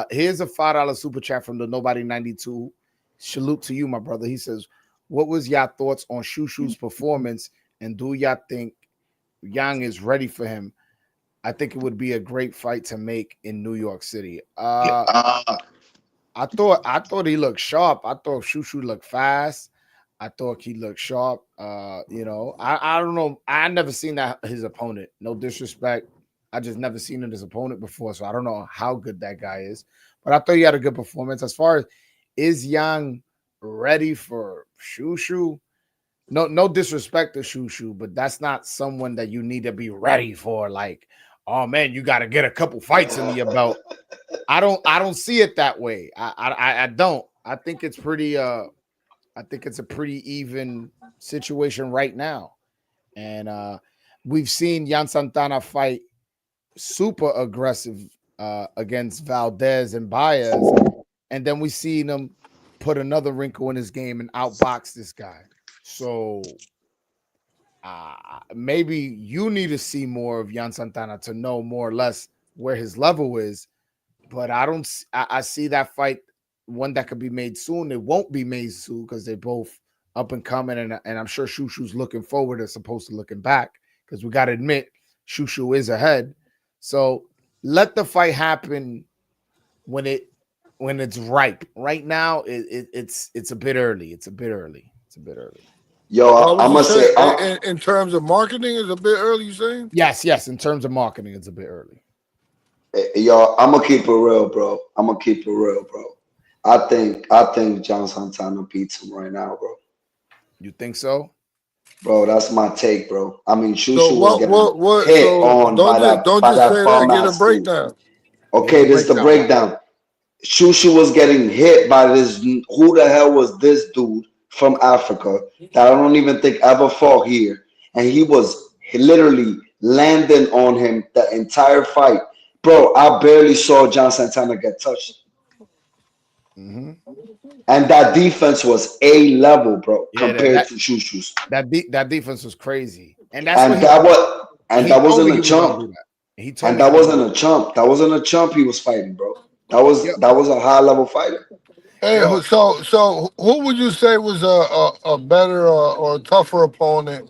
Here's a $5 super chat from the Nobody 92. Salute to you, my brother. He says, "What was y'all thoughts on Shushu's performance, and do y'all think Yang is ready for him? I think it would be a great fight to make in New York City." I thought he looked sharp. I thought Shushu looked fast. I thought he looked sharp. I don't know. I never seen that his opponent. No disrespect. I just never seen him his opponent before, so I don't know how good that guy is. But I thought he had a good performance. As far as is Yang ready for Shushu? No disrespect to Shushu, but that's not someone that you need to be ready for. Like, oh man, you got to get a couple fights under your belt. I don't see it that way. I don't. I think it's pretty I think it's a pretty even situation right now. And we've seen Yan Santana fight super aggressive against Valdez and Baez, and then we seen him put another wrinkle in his game and outbox this guy. So maybe you need to see more of Yan Santana to know more or less where his level is. But I don't. I see that fight one that could be made soon. It won't be made soon because they're both up and coming, and I'm sure Shushu's looking forward as opposed to looking back because we got to admit Shushu is ahead. So let the fight happen when it's ripe. Right now, it's a bit early. It's a bit early. It's a bit early. Why Yo, would I'm you gonna say say, in terms of marketing is a bit early? You saying? Yes. In terms of marketing, it's a bit early. yo, I'm gonna keep it real, bro. I'm gonna keep it real, bro. I think John Santana beats him right now, bro. You think so? Bro, that's my take, bro. I mean, So Shushu was getting what? hit So on don't by just that don't by just that say that. bum Get a ass dude. breakdown. Give us Okay, a this is the breakdown. breakdown. Shushu was getting hit by this. Who the hell was this dude from Africa that I don't even think ever fought here? And he was literally landing on him the entire fight. Bro, I barely saw John Santana get touched. Mm-hmm. And that defense was A level, bro, Yeah, compared to Shushu's. that defense was crazy, and that's what And he that was and he that told me wasn't he a was gonna chump. do that. He told And me he that was gonna wasn't do a chump. That wasn't a chump he was fighting, bro. That that. was that was a high level fighter. Hey, Yo, so who would you say was a better or tougher opponent?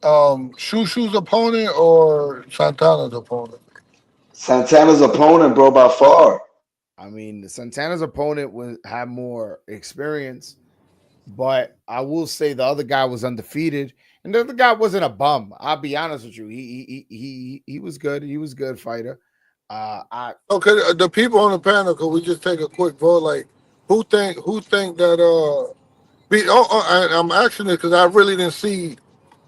Shushu's opponent or Santana's opponent? Santana's opponent, bro, by far. I mean, Santana's opponent was had more experience, but I will say the other guy was undefeated, and the other guy wasn't a bum. I'll be honest with you. He was good. He was a good fighter. I Okay, the people on the panel, could we just take a quick vote? Like, who think that I'm asking it because I really didn't see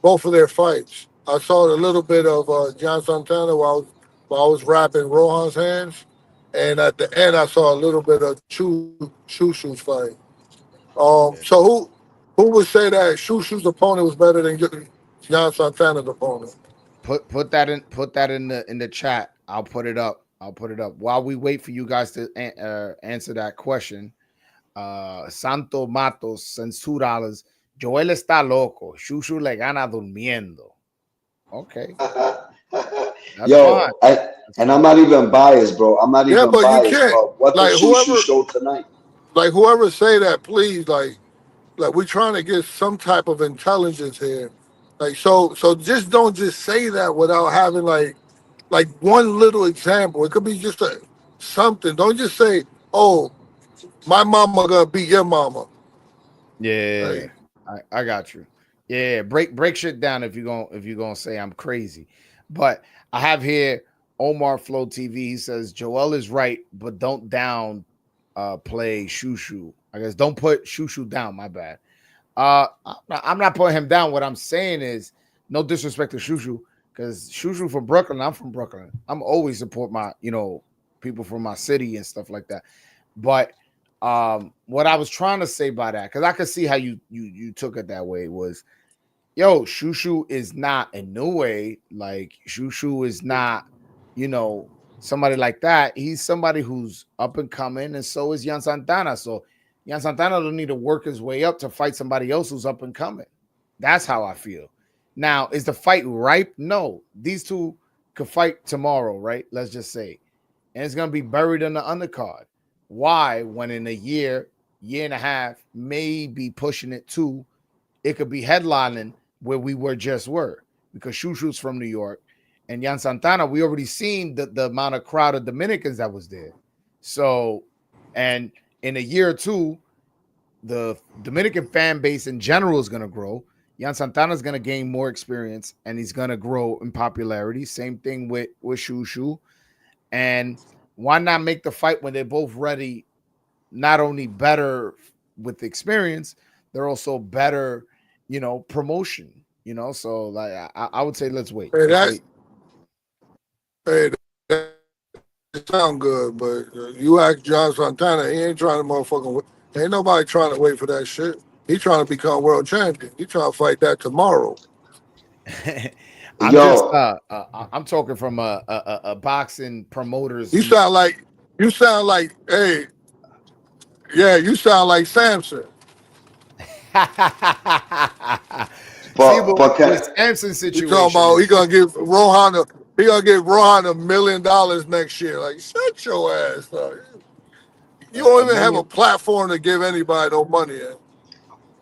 both of their fights. I saw a little bit of John Santana while I was wrapping Rohan's hands, and at the end I saw a little bit of Shushu's fight. yeah. So who would say that Shushu's opponent was better than John Santana's opponent? put that in the chat. I'll put it up. While we wait for you guys to answer that question. Santo Matos sends $2. Joel está loco. Shushu le gana durmiendo. Okay, that's fine. And I'm not even biased, bro. I'm not even but you biased, can't bro. What the like Shushu show tonight? whoever say that, please, like we're trying to get some type of intelligence here. Like so just don't just say that without having like one little example. It could be just something. Don't just say, "Oh, my mama gonna beat your mama." Yeah, Like, I got you. Yeah, break shit down if you're gonna say I'm crazy. But I have here Omar Flow TV. He says Joel is right, but don't down play Shushu. I guess don't put Shushu down. My bad. I'm not putting him down. What I'm saying is no disrespect to Shushu, because Shushu from Brooklyn. I'm from Brooklyn. I'm always support my people from my city and stuff like that. But what I was trying to say by that, because I could see how you took it that way, was Shushu is not a new way. Like Shushu is not, somebody like that. He's somebody who's up and coming, and so is Yan Santana. So Yan Santana don't need to work his way up to fight somebody else who's up and coming. That's how I feel. Now, is the fight ripe? No. These two could fight tomorrow, right? Let's just say. And it's gonna be buried in the undercard. Why? When in a year and a half, maybe pushing it to, it could be headlining where we were, because Shushu's from New York, and Yan Santana, we already seen the amount of crowd of Dominicans that was there. So, and in a year or two, the Dominican fan base in general is going to grow. Yan Santana is going to gain more experience, and he's going to grow in popularity. Same thing with Shushu. And why not make the fight when they're both ready, not only better with experience, they're also better, promotion, so like I would say let's wait. Hey, that sound good, but you ask John Santana, he ain't trying to ain't nobody trying to wait for that shit. He trying to become world champion. He trying to fight that tomorrow. I'm talking from a boxing promoter's. You sound like, hey, yeah, you sound like Samson. With Samson's situation, you talking about he gonna give Rohan $1 million next year? Like, shut your ass up. You don't even have a platform to give anybody no money in.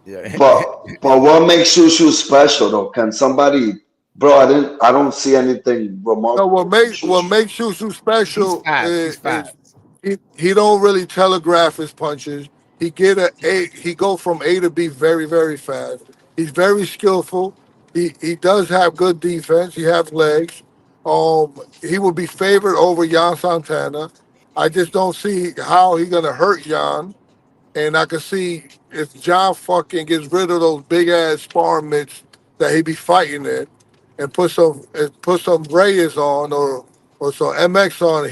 Yeah. But what makes Shushu special though? Can somebody, bro? I don't see anything remarkable. No, what makes Shushu special he's fast. He don't really telegraph his punches. He go from A to B very, very fast. He's very skillful. He does have good defense. He has legs. He will be favored over Yan Santana. I just don't see how he's gonna hurt Yan. And I can see if John fucking gets rid of those big ass sparring mitts that he be fighting in, and put some Reyes on or some MX on,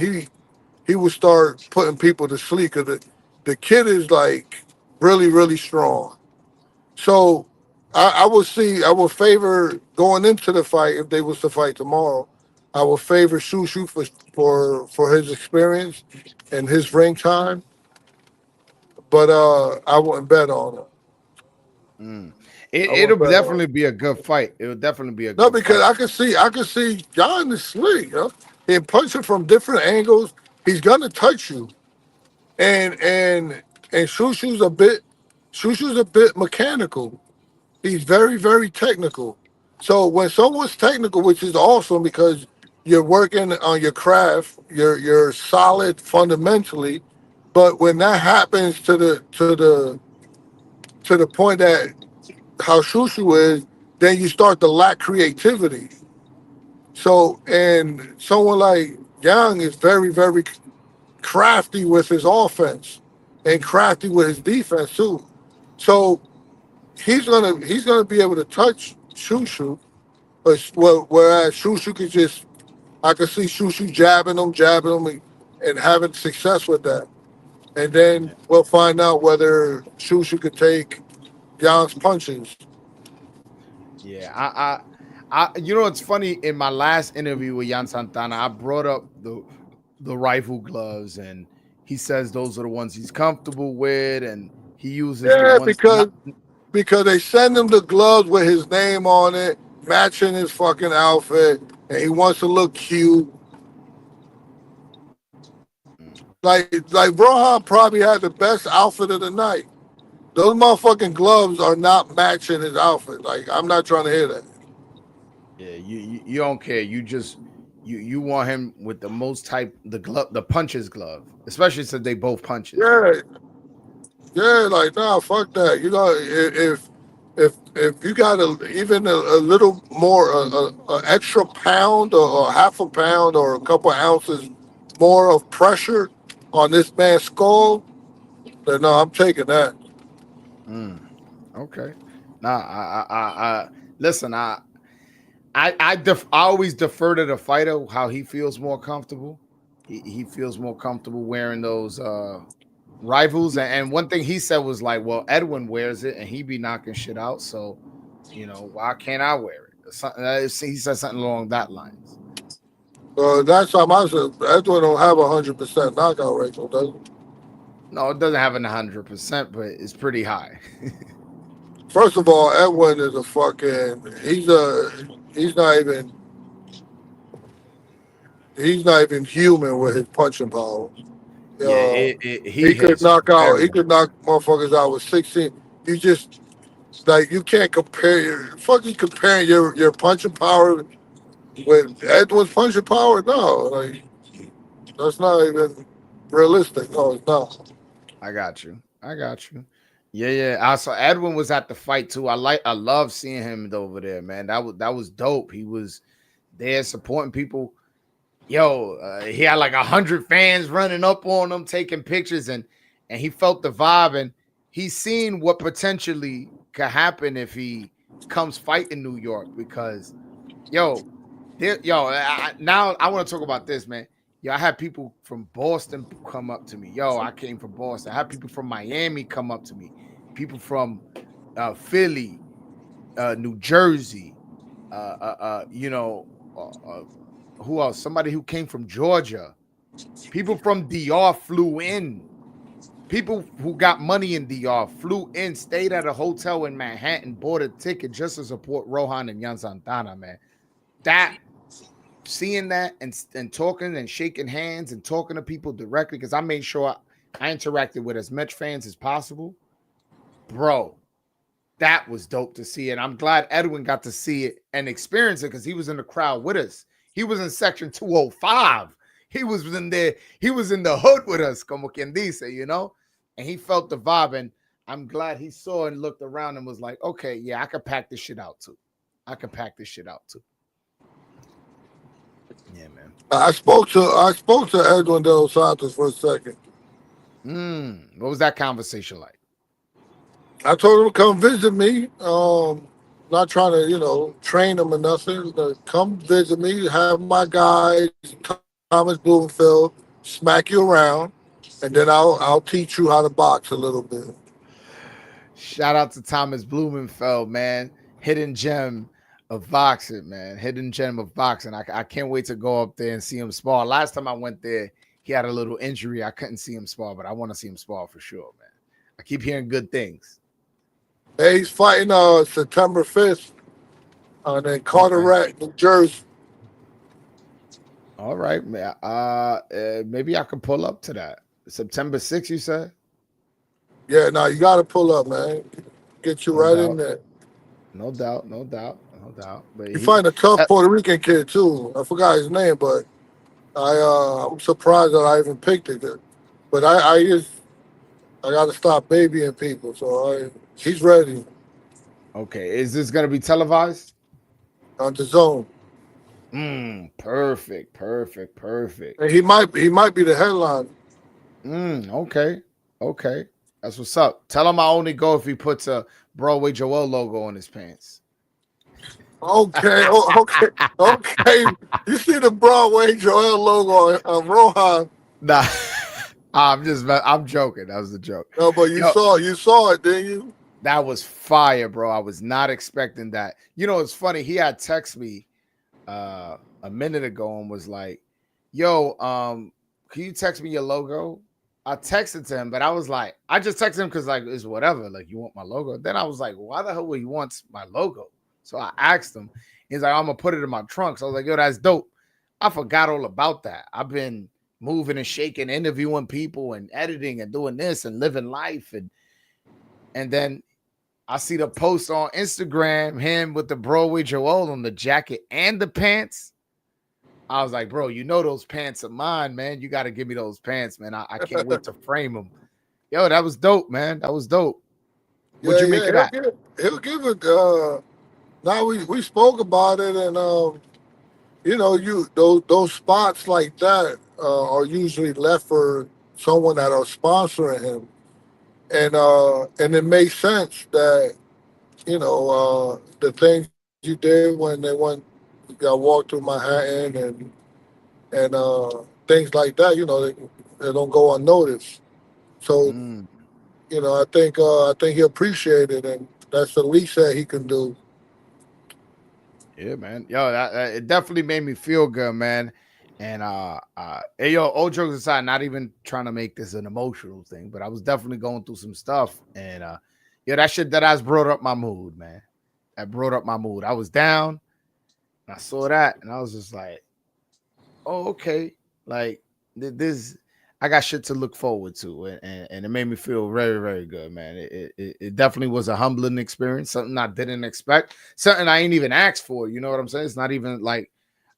he would start putting people to sleep, because the kid is like really, really strong. So I would favor going into the fight, if they was to fight tomorrow. I would favor Shushu for his experience and his ring time, but I wouldn't bet on him. It'll definitely be a good fight. It would definitely be a good No, because fight. I can see John is slick, He punches from different angles. He's gonna touch you. And Shushu's a bit mechanical. He's very, very technical. So when someone's technical, which is awesome because you're working on your craft, you're solid fundamentally, but when that happens to the point that how Shushu is, then you start to lack creativity. So, and someone like Young is very, very crafty with his offense and crafty with his defense too. So he's gonna be able to touch Shushu, whereas Shushu could just, I could see Shushu jabbing him, and having success with that. And then we'll find out whether Shushu could take Jan's punches. Yeah, You know, it's funny. In my last interview with Jan Santana, I brought up the rifle gloves, and he says those are the ones he's comfortable with, and he uses the ones. Because they send him the gloves with his name on it, matching his fucking outfit, and he wants to look cute. Like Rohan probably had the best outfit of the night. Those motherfucking gloves are not matching his outfit. Like, I'm not trying to hear that. Yeah, you don't care. You just you want him with the most type the puncher's glove, especially since they both punches. Yeah, like nah, fuck that. You know, if you got even a little more, an extra pound or half a pound or a couple ounces more of pressure on this man's skull, then no, I'm taking that. Okay. Nah, I listen. I always defer to the fighter how he feels more comfortable. He feels more comfortable wearing those rivals. And one thing he said was like, well, Edwin wears it and he be knocking shit out. So, you know, why can't I wear it? He said something along that lines. That's how I said. Edwin don't have 100% knockout rate, so does it? No, it doesn't have 100%, but it's pretty high. First of all, Edwin is a fucking. He's not even human with his punching power. He could knock motherfuckers out with 16. You just you can't compare comparing your punching power with Edwin's punching power. No, like that's not even realistic. No, it's not. I got you. Yeah. I saw Edwin was at the fight too. I love seeing him over there, man. That was dope. He was there supporting people. Yo, he had like 100 fans running up on him, taking pictures, and he felt the vibe, and he's seen what potentially could happen if he comes fight in New York. Because, now I want to talk about this, man. I had people from Boston come up to me. I came from Boston. I had people from Miami come up to me. People from Philly, New Jersey, who else? Somebody who came from Georgia. People from DR flew in. People who got money in DR flew in, stayed at a hotel in Manhattan, bought a ticket just to support Rohan and Jan Santana, man. Seeing that and talking and shaking hands and talking to people directly, because I made sure I interacted with as much fans as possible. Bro, that was dope to see. And I'm glad Edwin got to see it and experience it because he was in the crowd with us. He was in section 205. He was in there. He was in the hood with us, como quien dice, and he felt the vibe. And I'm glad he saw and looked around and was like, okay, yeah, I could pack this shit out too. Yeah, man. I spoke to Edwin De Los Santos for a second. What was that conversation like? I told him to come visit me. Not trying to, train him or nothing. Come visit me, have my guy, Thomas Blumenfeld, smack you around, and then I'll teach you how to box a little bit. Shout out to Thomas Blumenfeld, man. Hidden gem of boxing, man. I can't wait to go up there and see him spar. Last time I went there, he had a little injury. I couldn't see him spar, but I want to see him spar for sure, man. I keep hearing good things. Hey, he's fighting September 5th in Carteret, New Jersey. All right, man. Maybe I could pull up to that. September 6th, you said? Yeah, no, you got to pull up, man. Get you right in there. No doubt. But you find a tough Puerto Rican kid too. I forgot his name, but I'm surprised that I even picked it. But I got to stop babying people, so he's ready. Okay, is this gonna be televised? On the Zone. Perfect. And he might be the headline. Okay. That's what's up. Tell him I only go if he puts a Broadway Joel logo on his pants. Okay. Okay. You see the Broadway Joel logo on Rohan? Nah, I'm joking. That was a joke. No, but you saw it, didn't you? That was fire, bro. I was not expecting that. You know, it's funny. He had texted me a minute ago and was like, "Yo, can you text me your logo?" I texted to him, but I was like, I just texted him because like it's whatever. Like, you want my logo? Then I was like, why the hell would he want my logo? So I asked him. He's like, I'm gonna put it in my trunk. So I was like, yo, that's dope. I forgot all about that. I've been moving and shaking, interviewing people and editing and doing this and living life. And then I see the post on Instagram, him with the Broadway Joel on the jacket and the pants. I was like, bro, you know those pants are mine, man. You got to give me those pants, man. I can't wait to frame them. Yo, that was dope, man. That was dope. What'd you make of that? He'll give it. Now we spoke about it, and you know, those spots like that are usually left for someone that are sponsoring him, and it makes sense that you know the things you did when they got walked through Manhattan and things like that. You know, they don't go unnoticed. So Mm, you know, I think he appreciated it, and that's the least that he can do. yeah, man. Yo, that it definitely made me feel good, man. And hey, yo, all jokes aside, not even trying to make this an emotional thing, but I was definitely going through some stuff, and yeah, that shit that has brought up my mood, man. That brought up my mood. I was down, and I saw that, and I was just like, oh, okay. Like this, I got shit to look forward to, and it made me feel very, very good, man. It definitely was a humbling experience, something I didn't expect, something I ain't even asked for. You know what I'm saying? It's not even like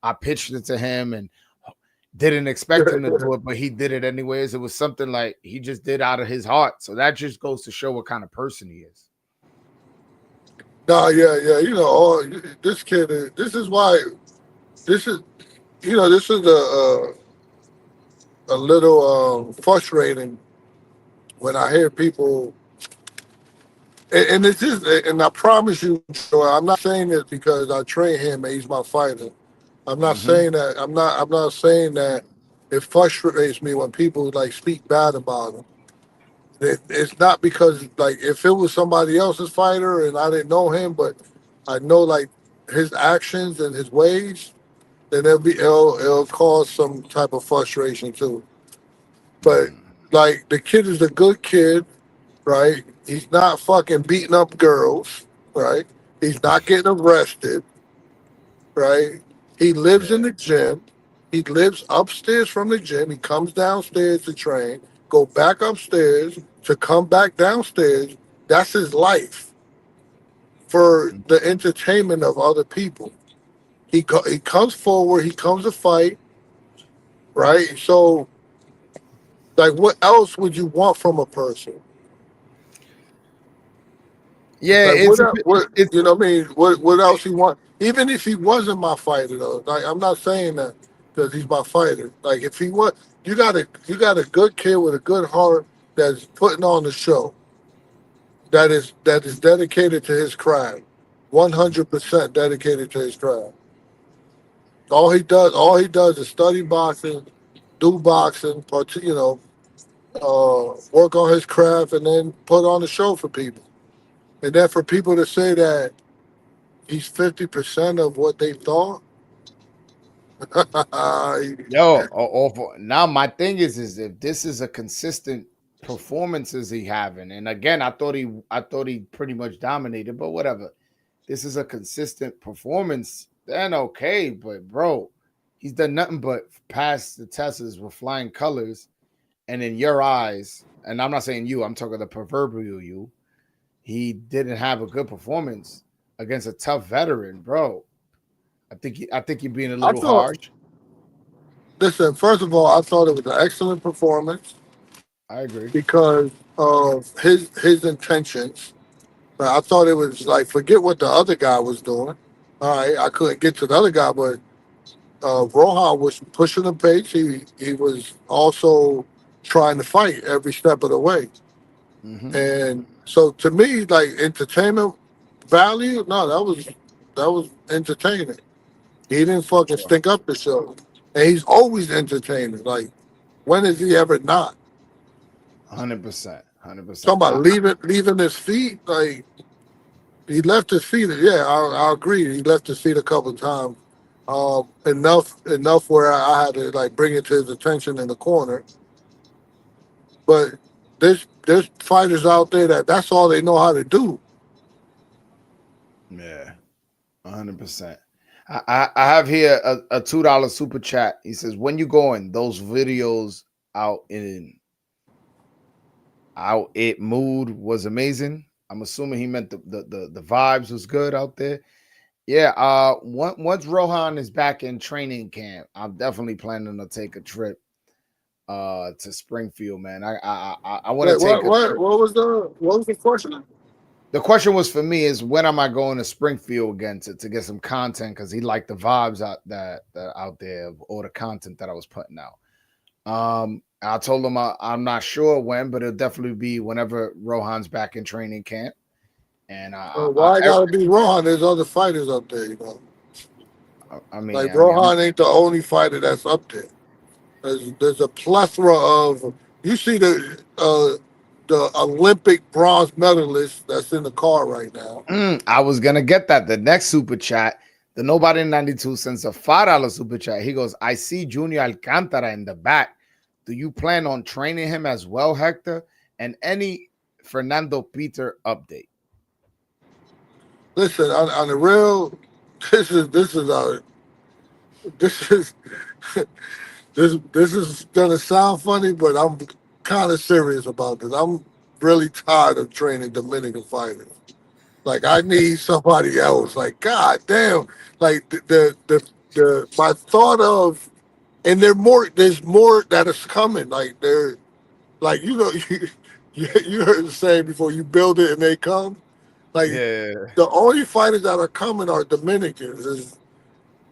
I pitched it to him and didn't expect him to do it, but he did it anyways. It was something like he just did out of his heart. So that just goes to show what kind of person he is. No, yeah. You know, this kid. This is why. This is. You know, this is a little frustrating when I hear people. And it's just. And I promise you, Joe, I'm not saying this because I train him and he's my fighter. I'm not Mm-hmm. saying that. I'm not saying that. It frustrates me when people like speak bad about him. It's not because like if it was somebody else's fighter and I didn't know him, but I know like his actions and his ways, then it'll cause some type of frustration too. But Mm, like the kid is a good kid, right? He's not fucking beating up girls, right? He's not getting arrested, right? He lives in yeah. the gym. He lives upstairs from the gym. He comes downstairs to train, go back upstairs to come back downstairs. That's his life for Mm. the entertainment of other people. He comes forward. He comes to fight, right? So, like, what else would you want from a person? Yeah, Like, it's a bit. what It's you know? What I mean, what else you want? Even if he wasn't my fighter, though, like I'm not saying that because he's my fighter. Like, if he was, you got a good kid with a good heart that's putting on the show. That is dedicated to his craft, 100% dedicated to his craft. All he does is study boxing, do boxing, work on his craft, and then put on the show for people. And then for people to say that he's 50% of what they thought. yo. Now my thing is if this is a consistent performances he having, and again, I thought he pretty much dominated, but whatever. This is a consistent performance, then okay. But bro, he's done nothing but pass the tests with flying colors, and in your eyes, and I'm not saying you, I'm talking the proverbial you. He didn't have a good performance against a tough veteran, bro. I think you're being a I little thought, harsh. listen, first of all, I thought it was an excellent performance I agree. because of his intentions. I thought it was like forget what the other guy was doing. All right, I couldn't get to the other guy, but Rohan was pushing the pace. He was also trying to fight every step of the way. Mm-hmm. And so to me, like entertainment value, no, that was entertaining. He didn't For fucking sure. stink up the show. And he's always entertaining. Like, when is he ever not? 100%. 100%. Talking about leaving his feet, like he left his feet. Yeah, I agree. He left his feet a couple of times. Enough where I had to like bring it to his attention in the corner. But there's fighters out there that's all they know how to do. Yeah, 100%. I have here a $2 super chat. He says, "When you going? Those videos out it mood was amazing." I'm assuming he meant the vibes was good out there. Yeah. Once Rohan is back in training camp, I'm definitely planning to take a trip to Springfield, man. I want to Wait, take a trip. what was the question? The question was for me is when am I going to Springfield again to get some content because he liked the vibes out that out there or the content that I was putting out. I told him I'm not sure when, but it'll definitely be whenever Rohan's back in training camp. And Why gotta be Rohan? There's other fighters up there, you know. I mean, Like Rohan ain't the only fighter that's up there. There's a plethora of. You see the Olympic bronze medalist that's in the car right now. I was gonna get that. The next super chat, the Nobody 92 sends a $5 super chat. He goes, "I see Junior Alcantara in the back. Do you plan on training him as well, Hector? And any Fernando Peter update?" Listen, on the real, this is this is this is this is gonna sound funny, but I'm kind of serious about this. I'm really tired of training Dominican fighters. Like I need somebody else. Like God damn. Like the my thought of and there's more that is coming. Like they're like you heard the saying before you build it and they come. Like Yeah. the only fighters that are coming are Dominicans.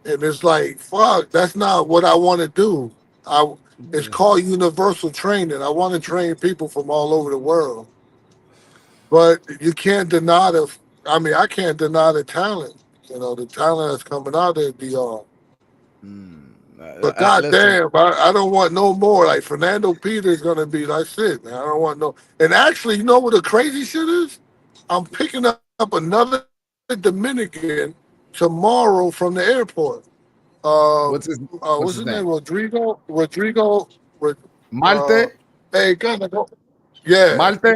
And it's like, fuck, that's not what I want to do. It's called universal training. I want to train people from all over the world. But you can't deny I can't deny the talent. You know, the talent that's coming out of DR. But Listen, goddamn, I don't want no more. Like Fernando Peter's gonna be that's it, man. I don't want no. And actually, you know what the crazy shit is? I'm picking up another Dominican tomorrow from the airport. What's what's his his name? name? Rodrigo. Uh, Malte? hey, kind of. Yeah, Malte?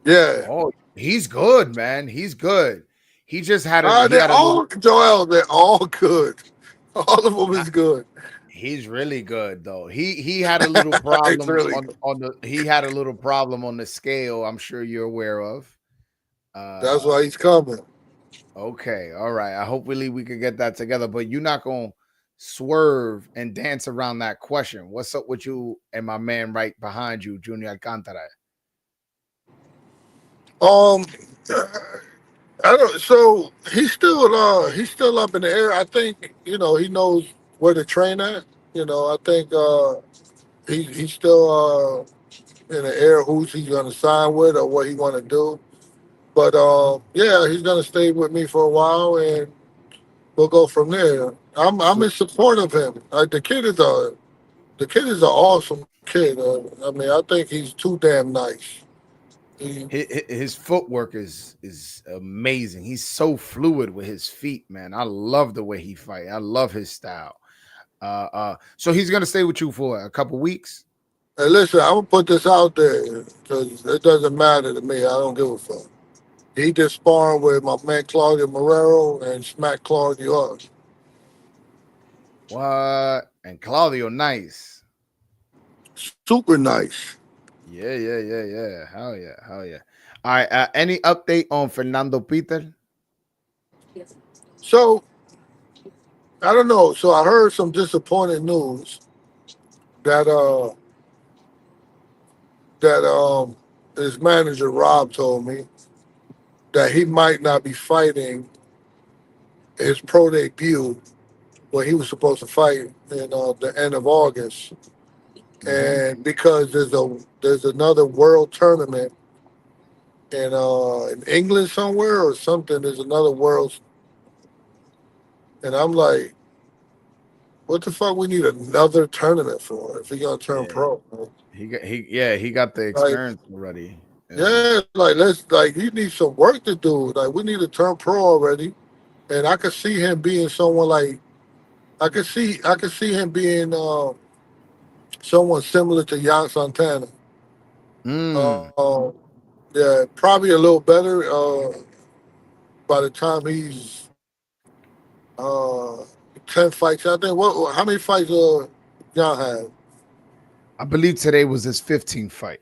yeah. Oh, he's good, man. He's good. He just had a he They're had a little all Joel. They're all good. All of them I- is good. he's really good though. He had a little It's problem really good. on the he had a little problem on the scale, I'm sure you're aware of. That's Uh why he's coming. okay, all right. I hopefully we could get that together, but you're not gonna swerve and dance around that question. What's up with you and my man right behind you, Junior Alcantara? Um, I don't. So he's still up in the air. I think he knows where to train at. I think he's still in the air who's he's gonna sign with or what he want to do. But yeah, he's gonna stay with me for a while, and we'll go from there. I'm in So support of him. The kid is an awesome kid. I mean, I think he's too damn nice. He, his footwork is amazing. He's so fluid with his feet, man. I love the way he fight. I love his style. So he's gonna stay with you for a couple weeks. Hey, listen, I'm gonna put this out there because it doesn't matter to me. I don't give a fuck. He just sparring with my man Claudio Marrero and smack Claudio up. What? And Claudio, nice. Super nice. Yeah. Hell yeah. All right. Any update on Fernando Peter? So I don't know. So I heard some disappointing news that his manager Rob told me that he might not be fighting his pro debut when he was supposed to fight in the end of August, and because there's another world tournament in England somewhere or something. There's another world, and I'm like, what the fuck we need another tournament for if he gonna turn pro? Man? He got the experience already. Yeah, like he needs some work to do. Like we need to turn pro already, and I could see him being someone like I could see him being someone similar to Jan Santana. Yeah, probably a little better by the time he's uh, 10 fights. I think how many fights Jan have? I believe today was his 15th fight.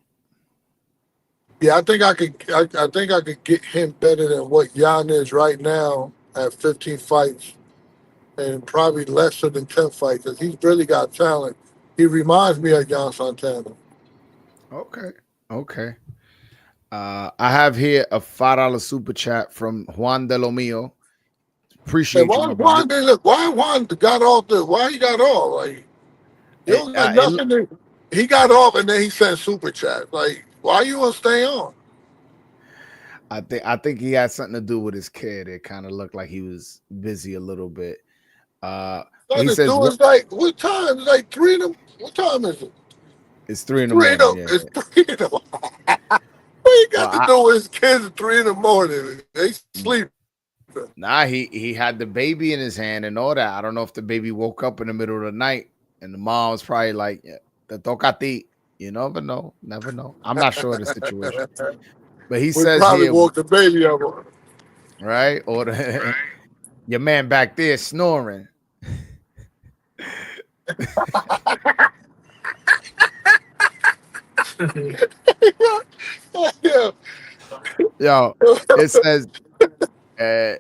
Yeah, I think I could get him better than what Jan is right now at 15 fights, and probably lesser than 10 fights because he's really got talent. He reminds me of Jan Santana. Okay. I have here a $5 super chat from Juan De Lo Mio. Appreciate you, my brother. Why Juan got off why he got off? Like, he don't got nothing. He got off and then he sent super chat. Like, why you want to stay on? I think he had something to do with his kid. It kind of looked like he was busy a little bit. He says, it's like, what time? It's like 3 in the. What time is it? It's 3 in the morning. It's 3 in the morning. What he got to do with his kids at 3 in the morning? They sleep. Nah, he had the baby in his hand and all that. I don't know if the baby woke up in the middle of the night and the mom was probably like, "Te toca a ti." You never know. I'm not sure of the situation, but he says probably here, woke the baby up, right? Or your man back there snoring. Yo, it says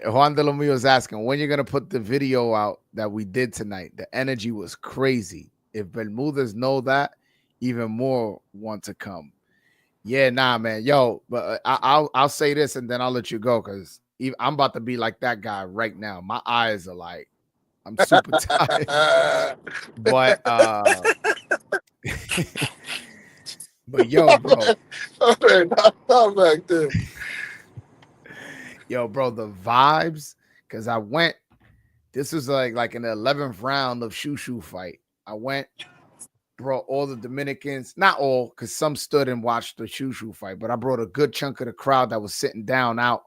Juan De Lo Mio is asking when you're gonna put the video out that we did tonight. The energy was crazy. If Bermudez know that, even more want to come. Yeah, nah, man. Yo, but I'll say this and then I'll let you go because I'm about to be like that guy right now. My eyes are like I'm super tired. But but yo, bro. Not back there. Yo, bro, the vibes, because I went, this was like in the 11th round of Shushu fight. I went, brought all the Dominicans, not all, because some stood and watched the Shushu fight, but I brought a good chunk of the crowd that was sitting down out.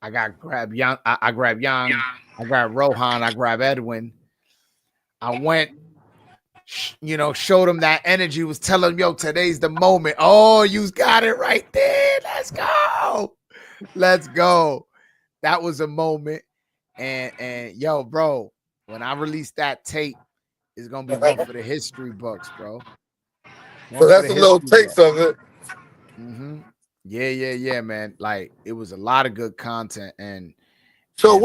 I grabbed Yang, I grabbed Yang, I grabbed Rohan, I grabbed Edwin. I went, showed them that energy, was telling them, yo, today's the moment. Oh, you got it right there. Let's go. That was a moment. And yo, bro, when I release that tape, it's gonna be one for the history books, bro. So that's a little taste of it. Mm-hmm. Yeah, man. Like it was a lot of good content. And so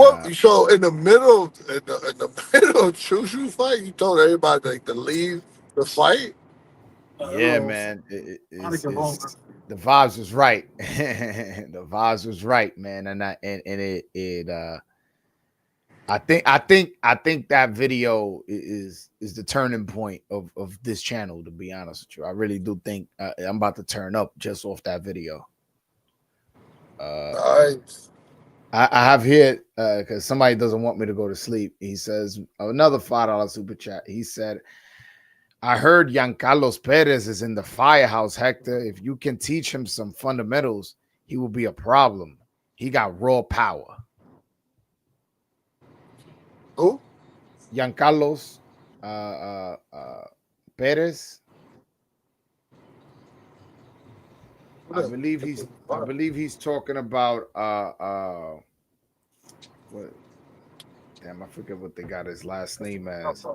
in the middle of Shushu fight, you told everybody to leave the fight. Yeah, man. The vibes was right. The vibes was right, man. And I think that video is the turning point of this channel, to be honest with you. I really do think I'm about to turn up just off that video. Nice. I have here because somebody doesn't want me to go to sleep. He says another $5 super chat. He said, I heard Giancarlo Perez is in the firehouse, Hector. If you can teach him some fundamentals, he will be a problem. He got raw power. Who? Giancarlo Perez. I believe he's talking about what? Damn, I forget what they got his last name as.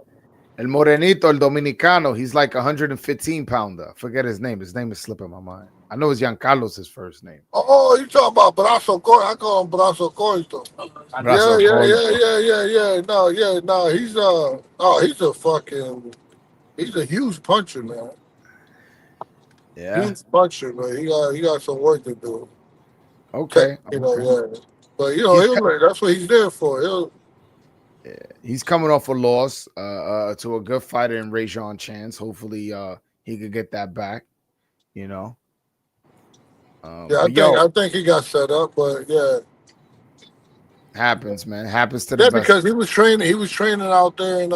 El Morenito, El Dominicano. He's like 115 pounder. I forget his name. His name is slipping my mind. I know it's Giancarlo's his first name. Oh, you talking about Brazo Corto? I call him Brazo Corto. Yeah. No. He's a huge puncher, man. Yeah. Huge puncher, man. He got some work to do. Okay. Yeah. But that's what he's there for. Yeah, he's coming off a loss to a good fighter in Rajon Chance. Hopefully, he could get that back. I think he got set up, but yeah, happens, man. Happens to the best. Because he was training out there in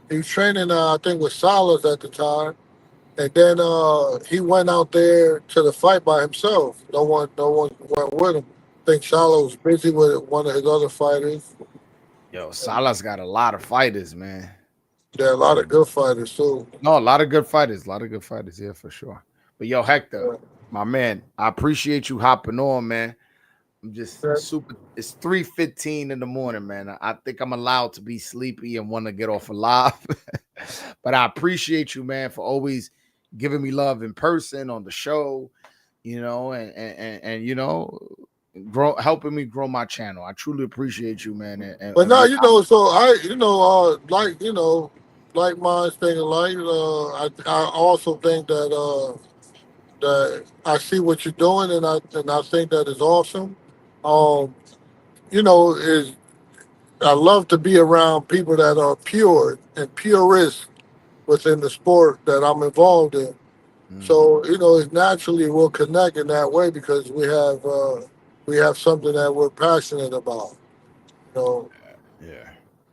He was training, I think, with Salas at the time, and then he went out there to the fight by himself. No one went with him. I think Salas was busy with one of his other fighters. Yo, Salah's got a lot of fighters, man. There are a lot of good fighters too. No, a lot of good fighters. A lot of good fighters, yeah, for sure. But yo, Hector, my man, I appreciate you hopping on, man. I'm just super. It's 3:15 in the morning, man. I think I'm allowed to be sleepy and want to get off alive. But I appreciate you, man, for always giving me love in person on the show, you know, and you know, helping me grow my channel. I truly appreciate you, man. But now, you know, so I, you know, like, you know, like my thing in life, I also think that that I see what you're doing, and I think that is awesome. You know, is I love to be around people that are pure and purist within the sport that I'm involved in. So, you know, it naturally will connect in that way because we have something that we're passionate about. You know. Yeah,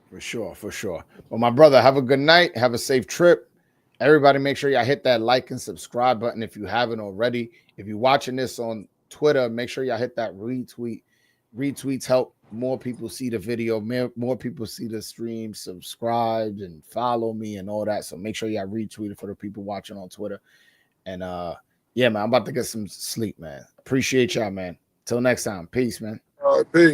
for sure, for sure. Well, my brother, have a good night. Have a safe trip. Everybody, make sure y'all hit that like and subscribe button if you haven't already. If you're watching this on Twitter, make sure y'all hit that retweet. Retweets help more people see the video, more people see the stream, subscribe and follow me and all that. So make sure y'all retweet it for the people watching on Twitter. And yeah, man, I'm about to get some sleep, man. Appreciate y'all, man. Till next time. Peace, man. All right, peace.